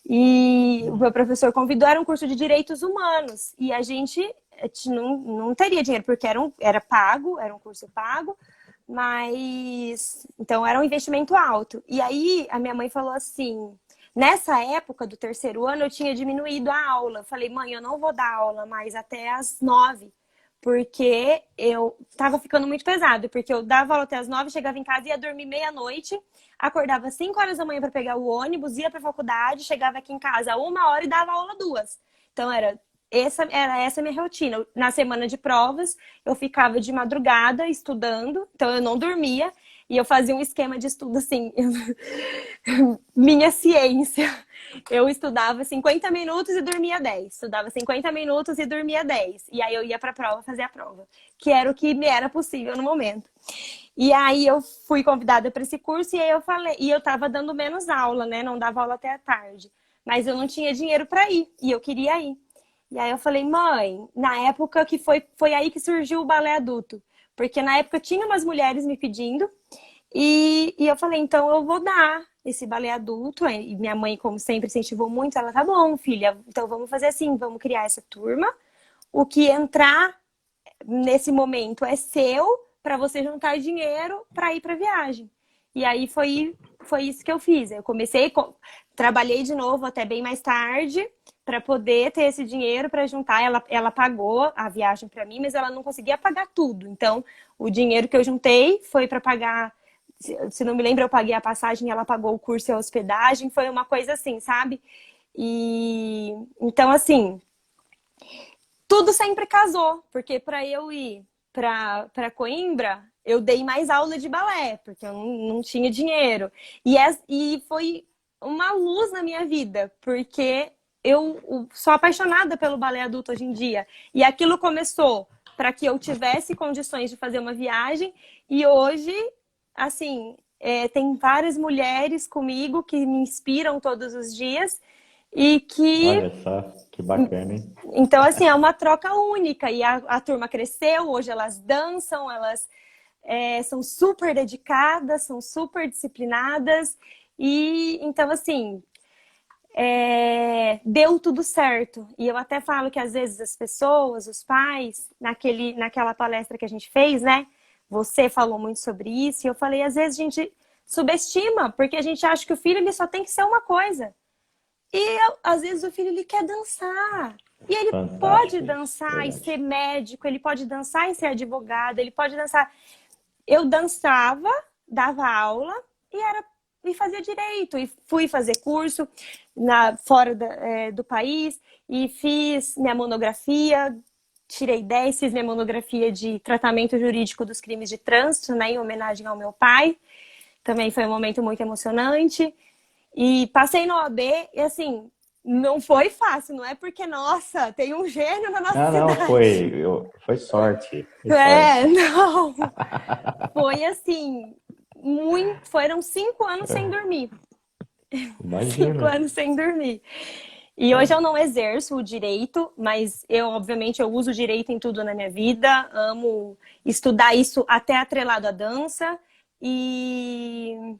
E o meu professor convidou, era um curso de direitos humanos. E a gente não teria dinheiro, porque era pago, era um curso pago, mas então era um investimento alto. E aí a minha mãe falou assim: nessa época do terceiro ano, eu tinha diminuído a aula. Eu falei, mãe, eu não vou dar aula mais até às 9, porque eu tava ficando muito pesado, porque eu dava aula até as 9, chegava em casa, ia dormir meia-noite, acordava às 5 horas da manhã para pegar o ônibus, ia pra faculdade, chegava aqui em casa 1 hora e dava aula 2. Então era essa a minha rotina. Na semana de provas, eu ficava de madrugada estudando, então eu não dormia, e eu fazia um esquema de estudo assim, minha ciência. Eu estudava 50 minutos e dormia 10. Estudava 50 minutos e dormia 10. E aí eu ia para a prova fazer a prova, que era o que me era possível no momento. E aí eu fui convidada para esse curso e aí eu falei, e eu tava dando menos aula, né? Não dava aula até a tarde. Mas eu não tinha dinheiro para ir e eu queria ir. E aí eu falei, mãe, na época que foi aí que surgiu o balé adulto. Porque na época tinha umas mulheres me pedindo e eu falei, então eu vou dar esse balé adulto. E minha mãe, como sempre, incentivou muito. Ela, tá bom, filha, então vamos fazer assim, vamos criar essa turma. O que entrar nesse momento é seu para você juntar dinheiro para ir para viagem. E aí foi isso que eu fiz. Eu comecei, trabalhei de novo até bem mais tarde para poder ter esse dinheiro para juntar. Ela pagou a viagem para mim, mas ela não conseguia pagar tudo. Então, o dinheiro que eu juntei foi para pagar. Se não me lembro, eu paguei a passagem, ela pagou o curso e a hospedagem. Foi uma coisa assim, sabe? E então, assim, tudo sempre casou, porque para eu ir para Coimbra, eu dei mais aula de balé, porque eu não tinha dinheiro. E foi uma luz na minha vida, porque eu sou apaixonada pelo balé adulto hoje em dia. E aquilo começou para que eu tivesse condições de fazer uma viagem, e hoje, assim, tem várias mulheres comigo que me inspiram todos os dias e que Olha só, que bacana, hein? então, assim, é uma troca única. E a turma cresceu, hoje elas dançam, elas são super dedicadas, são super disciplinadas. E então, assim, deu tudo certo. E eu até falo que às vezes as pessoas, os pais, naquela palestra que a gente fez, né? Você falou muito sobre isso, e eu falei, às vezes a gente subestima, porque a gente acha que o filho ele só tem que ser uma coisa. E às vezes o filho ele quer dançar. E ele pode Fantástico isso, dançar e ser verdade. médico, ele pode dançar e ser advogado, ele pode dançar. Eu dançava, dava aula e fazia direito. E fui fazer curso fora do país e fiz minha monografia, tirei 10, fiz minha monografia de tratamento jurídico dos crimes de trânsito, né, em homenagem ao meu pai. Também foi um momento muito emocionante. E passei no OAB e assim, não foi fácil, não é porque, nossa, tem um gênio na nossa Não, não, cidade. foi sorte, foi É, sorte. não. Foi assim, foram 5 anos sem dormir. cinco Imagina. anos sem dormir. E hoje eu não exerço o direito, mas obviamente, eu uso o direito em tudo na minha vida. Amo estudar isso até atrelado à dança. E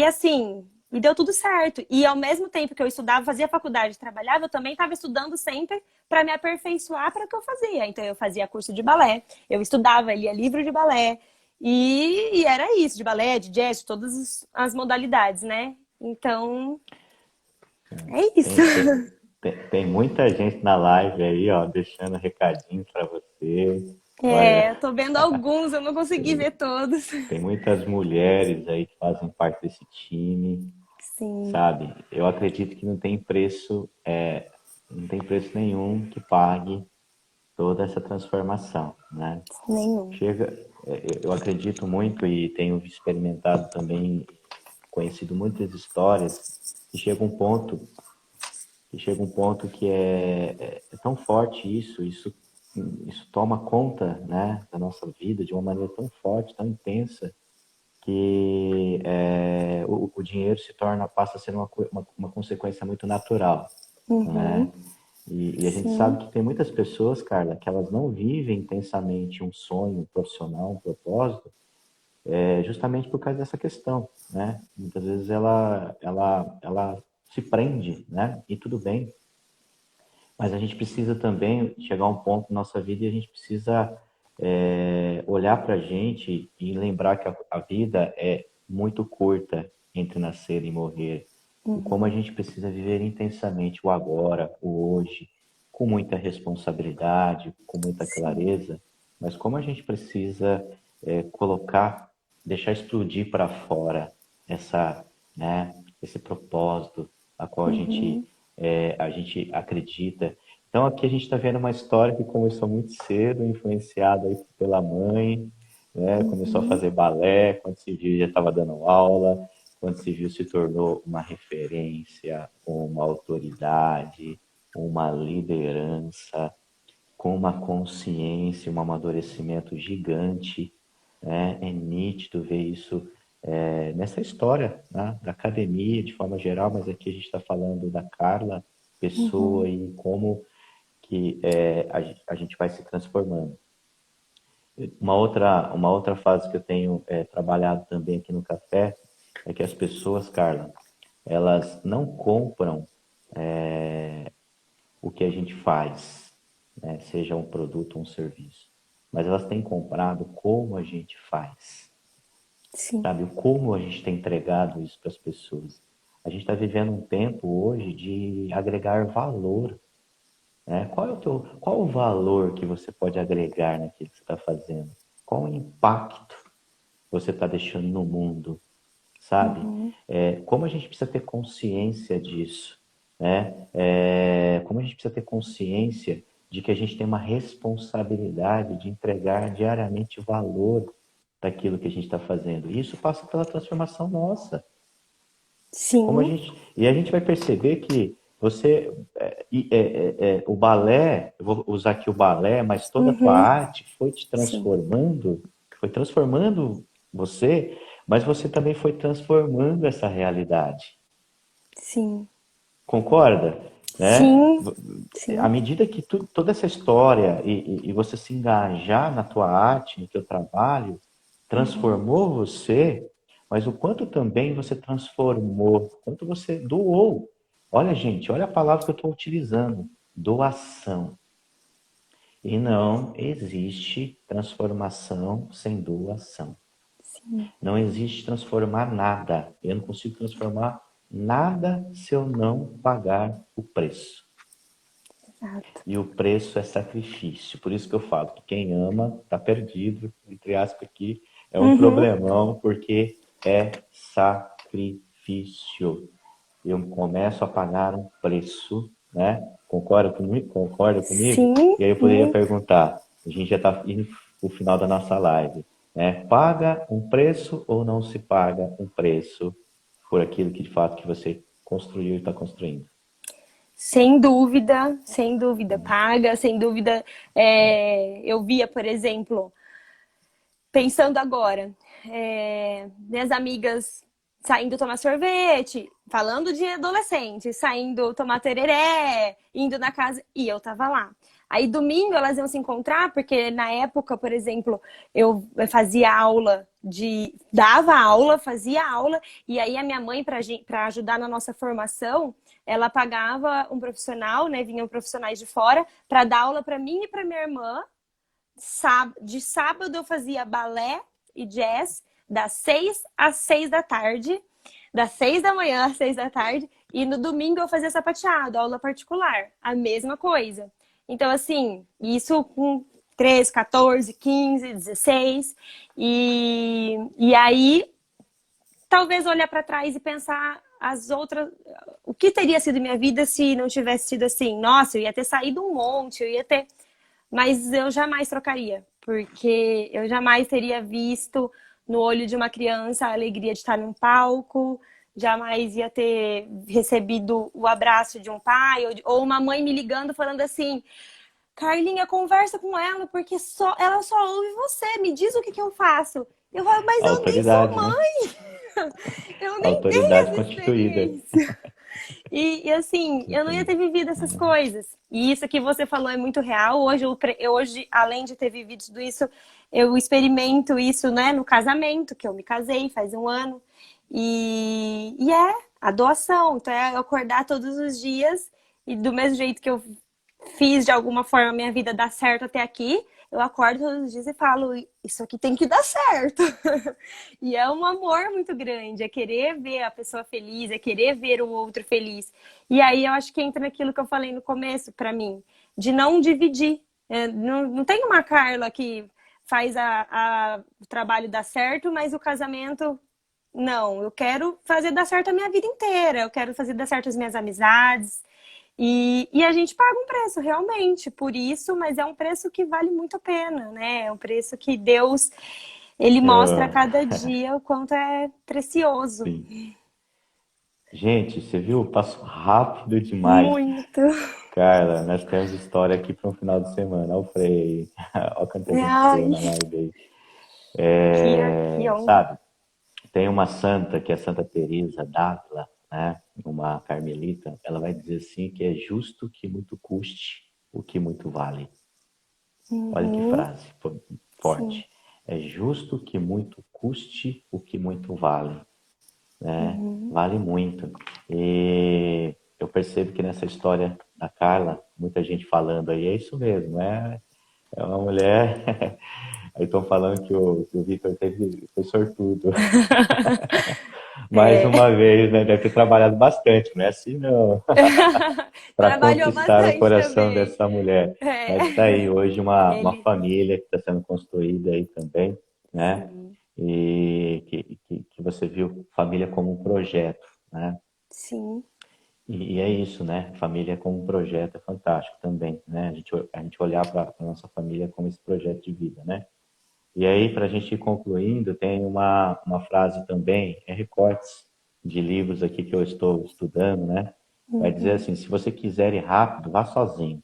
assim, e deu tudo certo. E ao mesmo tempo que eu estudava, fazia faculdade, trabalhava, eu também estava estudando sempre para me aperfeiçoar para o que eu fazia. Então eu fazia curso de balé, eu estudava, lia livro de balé. E era isso, de balé, de jazz, de todas as modalidades, né? Então, é isso. Tem muita gente na live aí, ó, deixando recadinho para você. Eu Olha, tô vendo alguns, eu não consegui ver todos. tem muitas mulheres aí que fazem parte desse time, Sim, sabe? Eu acredito que não tem preço nenhum que pague toda essa transformação, né? nenhum. Eu acredito muito e tenho experimentado também, conhecido muitas histórias, que chega um ponto que é tão forte isso toma conta, né, da nossa vida de uma maneira tão forte, tão intensa, que o dinheiro passa a ser uma consequência muito natural, né? Uhum, E a gente sim, sabe que tem muitas pessoas, Carla, que elas não vivem intensamente um sonho profissional, um propósito, justamente por causa dessa questão, né? Muitas vezes ela se prende, né? E tudo bem, mas a gente precisa também chegar a um ponto na nossa vida e a gente precisa olhar para a gente e lembrar que a vida é muito curta entre nascer e morrer. E como a uhum, gente precisa viver intensamente o agora, o hoje, com muita responsabilidade, com muita sim, clareza, mas como a gente precisa colocar, deixar explodir para fora essa, né, esse propósito a qual Uhum. a gente acredita. Então aqui a gente está vendo uma história que começou muito cedo, influenciada aí pela mãe, né? Começou a Uhum. fazer balé, quando se viu já estava dando aula, quando se viu se tornou uma referência, uma autoridade, uma liderança, com uma consciência, um amadurecimento gigante, né? É nítido ver isso nessa história, né? Da academia de forma geral, mas aqui a gente está falando da Carla, pessoa Uhum. e como que a gente vai se transformando. Uma outra fase que eu tenho trabalhado também aqui no café é que as pessoas, Carla, elas não compram o que a gente faz, né? Seja um produto ou um serviço, mas elas têm comprado como a gente faz, Sim. sabe? O como a gente tem entregado isso para as pessoas. A gente está vivendo um tempo hoje de agregar valor, né? Qual o valor que você pode agregar naquilo que você está fazendo? Qual o impacto você está deixando no mundo, sabe? Uhum. Como a gente precisa ter consciência disso, né? Como a gente precisa ter consciência de que a gente tem uma responsabilidade de entregar diariamente valor daquilo que a gente está fazendo. E isso passa pela transformação nossa. Como a Sim. gente, e a gente vai perceber que o balé, eu vou usar aqui o balé, mas toda a tua Uhum. arte Sim. foi transformando você, mas você também foi transformando essa realidade. Sim. Concorda? Né? Sim. À Sim. medida que toda essa história e você se engajar na tua arte, no teu trabalho, Uhum. transformou você, mas o quanto também você transformou, o quanto você doou. Olha, gente, olha a palavra que eu estou utilizando: doação. E não existe transformação sem doação. Sim. Não existe transformar nada. Eu não consigo transformar nada se eu não pagar o preço. Exato. E o preço é sacrifício. Por isso que eu falo que quem ama está perdido, entre aspas aqui, é um Uhum. problemão, porque é sacrifício. Eu começo a pagar um preço, né? Concorda comigo? Concorda comigo? Sim. E aí eu poderia Muito. perguntar, a gente já está indo para o final da nossa live, né? Paga um preço ou não se paga um preço por aquilo que de fato que você construiu e está construindo? Sem dúvida, paga, sem dúvida. Eu via, por exemplo, pensando agora, minhas amigas saindo tomar sorvete, falando de adolescente, saindo tomar tereré, indo na casa, e eu tava lá. Aí domingo elas iam se encontrar, porque na época, por exemplo, eu fazia aula dava aula, fazia aula, e aí a minha mãe, para ajudar na nossa formação, ela pagava um profissional, né? Vinham profissionais de fora, para dar aula para mim e para minha irmã. De sábado eu fazia balé e jazz das 6 às 6 da tarde, das 6 da manhã às 6 da tarde, e no domingo eu fazia sapateado, aula particular, a mesma coisa. Então, assim, isso com 13, 14, 15, 16, e aí talvez olhar para trás e pensar as outras, o que teria sido minha vida se não tivesse sido assim. Nossa, eu ia ter saído um monte, eu ia ter, mas eu jamais trocaria, porque eu jamais teria visto no olho de uma criança a alegria de estar num palco, jamais ia ter recebido o abraço de um pai ou uma mãe me ligando falando assim: Carlinha, conversa com ela, porque ela só ouve você, me diz o que, que eu faço. Eu falo, mas eu nem sou Autoridade, né? mãe, eu nem tenho Autoridade essa constituída. experiência. E assim, eu não ia ter vivido essas coisas. E isso que você falou é muito real. Hoje, além de ter vivido tudo isso, eu experimento isso, né, no casamento, que eu me casei faz um ano. E é a doação. Então é acordar todos os dias e do mesmo jeito que eu fiz de alguma forma a minha vida dar certo até aqui, eu acordo todos os dias e falo, isso aqui tem que dar certo. E é um amor muito grande, é querer ver a pessoa feliz, é querer ver o outro feliz. E aí eu acho que entra naquilo que eu falei no começo para mim, de não dividir. Não tem uma Carla que faz o trabalho dar certo, mas o casamento não. Eu quero fazer dar certo a minha vida inteira, eu quero fazer dar certo as minhas amizades. E a gente paga um preço realmente por isso, mas é um preço que vale muito a pena, né? É um preço que Deus, ele mostra a Eu- cada dia o quanto é precioso. Sim. Gente, você viu? Passou rápido demais. Muito. Carla, nós temos história aqui para um final de semana. Olha o Frei, olha quanto a gente falou Ai, na live aí. que honra. Sabe, tem uma santa, que é Santa Teresa d'Ávila, né? Uma carmelita, ela vai dizer assim que é justo que muito custe o que muito vale. Olha que Uhum, frase sim. forte. É justo que muito custe o que muito vale, né? Uhum. Vale muito. E eu percebo que nessa história da Carla, muita gente falando aí, é isso mesmo, é uma mulher. Aí estão falando que o Vitor foi sortudo. Mais É. uma vez, né? Deve ter trabalhado bastante, não é assim não, para Trabalhou conquistar o bastante coração também. dessa mulher. É. Mas está aí hoje uma Ele, família que está sendo construída aí também, né? sim, E que você viu família como um projeto, né? sim, E é isso, né? Família como um projeto é fantástico também, né? A gente olhar para a nossa família como esse projeto de vida, né? E aí, para a gente ir concluindo, tem uma frase também, é recortes de livros aqui que eu estou estudando, né? Vai dizer uhum, assim: se você quiser ir rápido, vá sozinho.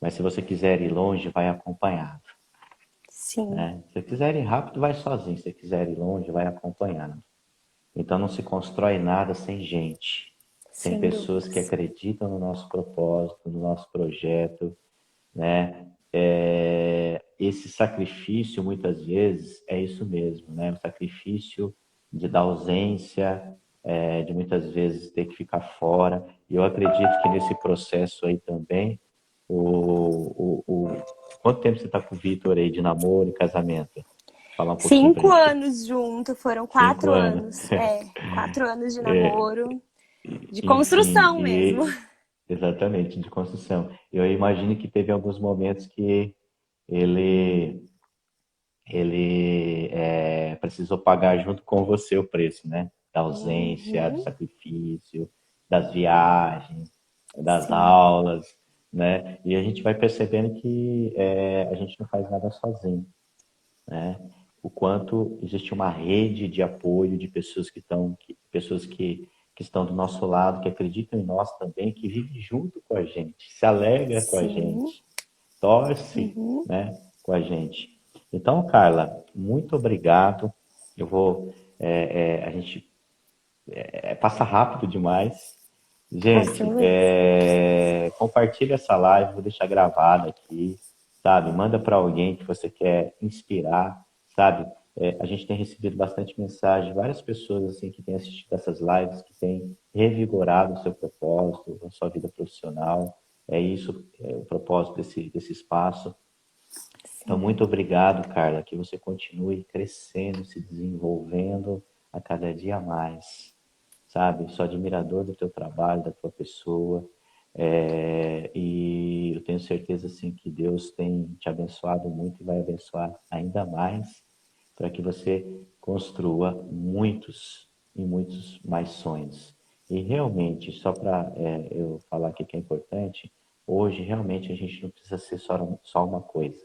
Mas se você quiser ir longe, vai acompanhado. sim, Né? Se você quiser ir rápido, vai sozinho. Se você quiser ir longe, vai acompanhado. Então não se constrói nada sem gente, sem sem pessoas que dúvidas. acreditam no nosso propósito, no nosso projeto, né? Esse sacrifício muitas vezes é isso mesmo, né? O sacrifício da ausência, de muitas vezes ter que ficar fora. E eu acredito que nesse processo aí também, quanto tempo você está com o Vitor aí de namoro e casamento? Falar um pouquinho pra Cinco gente. anos junto, foram 5 anos. 4 anos. É, 4 anos de É, namoro, de enfim, construção mesmo. exatamente, de construção. Eu imagino que teve alguns momentos que ele precisou pagar junto com você o preço, né? Da ausência, do Uhum, sacrifício, das viagens, das sim, aulas, né? E a gente vai percebendo que a gente não faz nada sozinho, né? O quanto existe uma rede de apoio de pessoas pessoas que estão do nosso lado, que acreditam em nós também, que vivem junto com a gente, se alegra com a sim, gente, torce, uhum. né, com a gente. Então, Carla, muito obrigado. Eu vou, a gente passa rápido demais. Passa Gente, mesmo. compartilha essa live, vou deixar gravada aqui, sabe? Manda para alguém que você quer inspirar, sabe? A gente tem recebido bastante mensagem, várias pessoas assim que têm assistido essas lives, que têm revigorado o seu propósito, a sua vida profissional. É isso, é o propósito desse espaço. Então, Sim. muito obrigado, Carla, que você continue crescendo, se desenvolvendo a cada dia mais, sabe? Sou admirador do teu trabalho, da tua pessoa, e eu tenho certeza, assim, que Deus tem te abençoado muito e vai abençoar ainda mais para que você construa muitos e muitos mais sonhos. E realmente, só para eu falar aqui que é importante, hoje realmente a gente não precisa ser só uma coisa.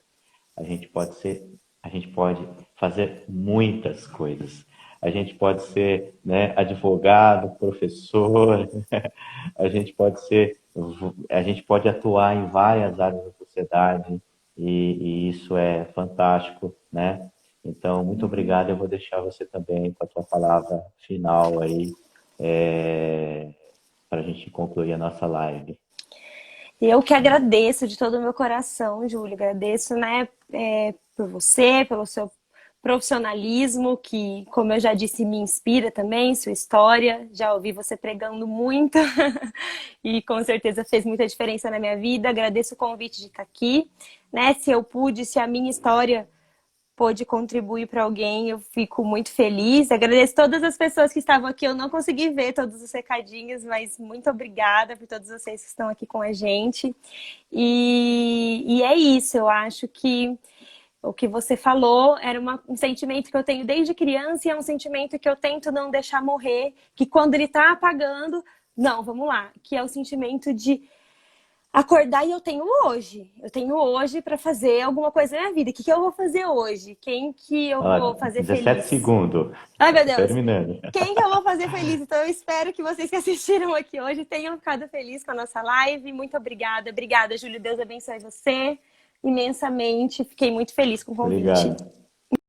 A gente pode ser, a gente pode fazer muitas coisas. A gente pode ser, né, advogado, professor, a gente pode atuar em várias áreas da sociedade e isso é fantástico, né? Então, muito Uhum. obrigado. Eu vou deixar você também com a tua palavra final aí, para a gente concluir a nossa live. Eu que agradeço de todo o meu coração, Júlia. Agradeço, né, por você, pelo seu profissionalismo, que, como eu já disse, me inspira também, sua história. Já ouvi você pregando muito e com certeza fez muita diferença na minha vida. Agradeço o convite de estar aqui, né? Se eu pude, se a minha história pôde contribuir para alguém, eu fico muito feliz. Agradeço todas as pessoas que estavam aqui. Eu não consegui ver todos os recadinhos, mas muito obrigada por todos vocês que estão aqui com a gente. E é isso, eu acho que o que você falou era um sentimento que eu tenho desde criança e é um sentimento que eu tento não deixar morrer, que quando ele tá apagando, não, vamos lá, que é o sentimento de acordar e eu tenho hoje. Eu tenho hoje para fazer alguma coisa na minha vida. O que eu vou fazer hoje? Quem que eu vou Ó, fazer 17 feliz? segundos. Ai, meu Deus. Terminando. Quem que eu vou fazer feliz? Então, eu espero que vocês que assistiram aqui hoje tenham ficado felizes com a nossa live. Muito obrigada. Obrigada, Júlio. Deus abençoe você imensamente. Fiquei muito feliz com o convite. Obrigado.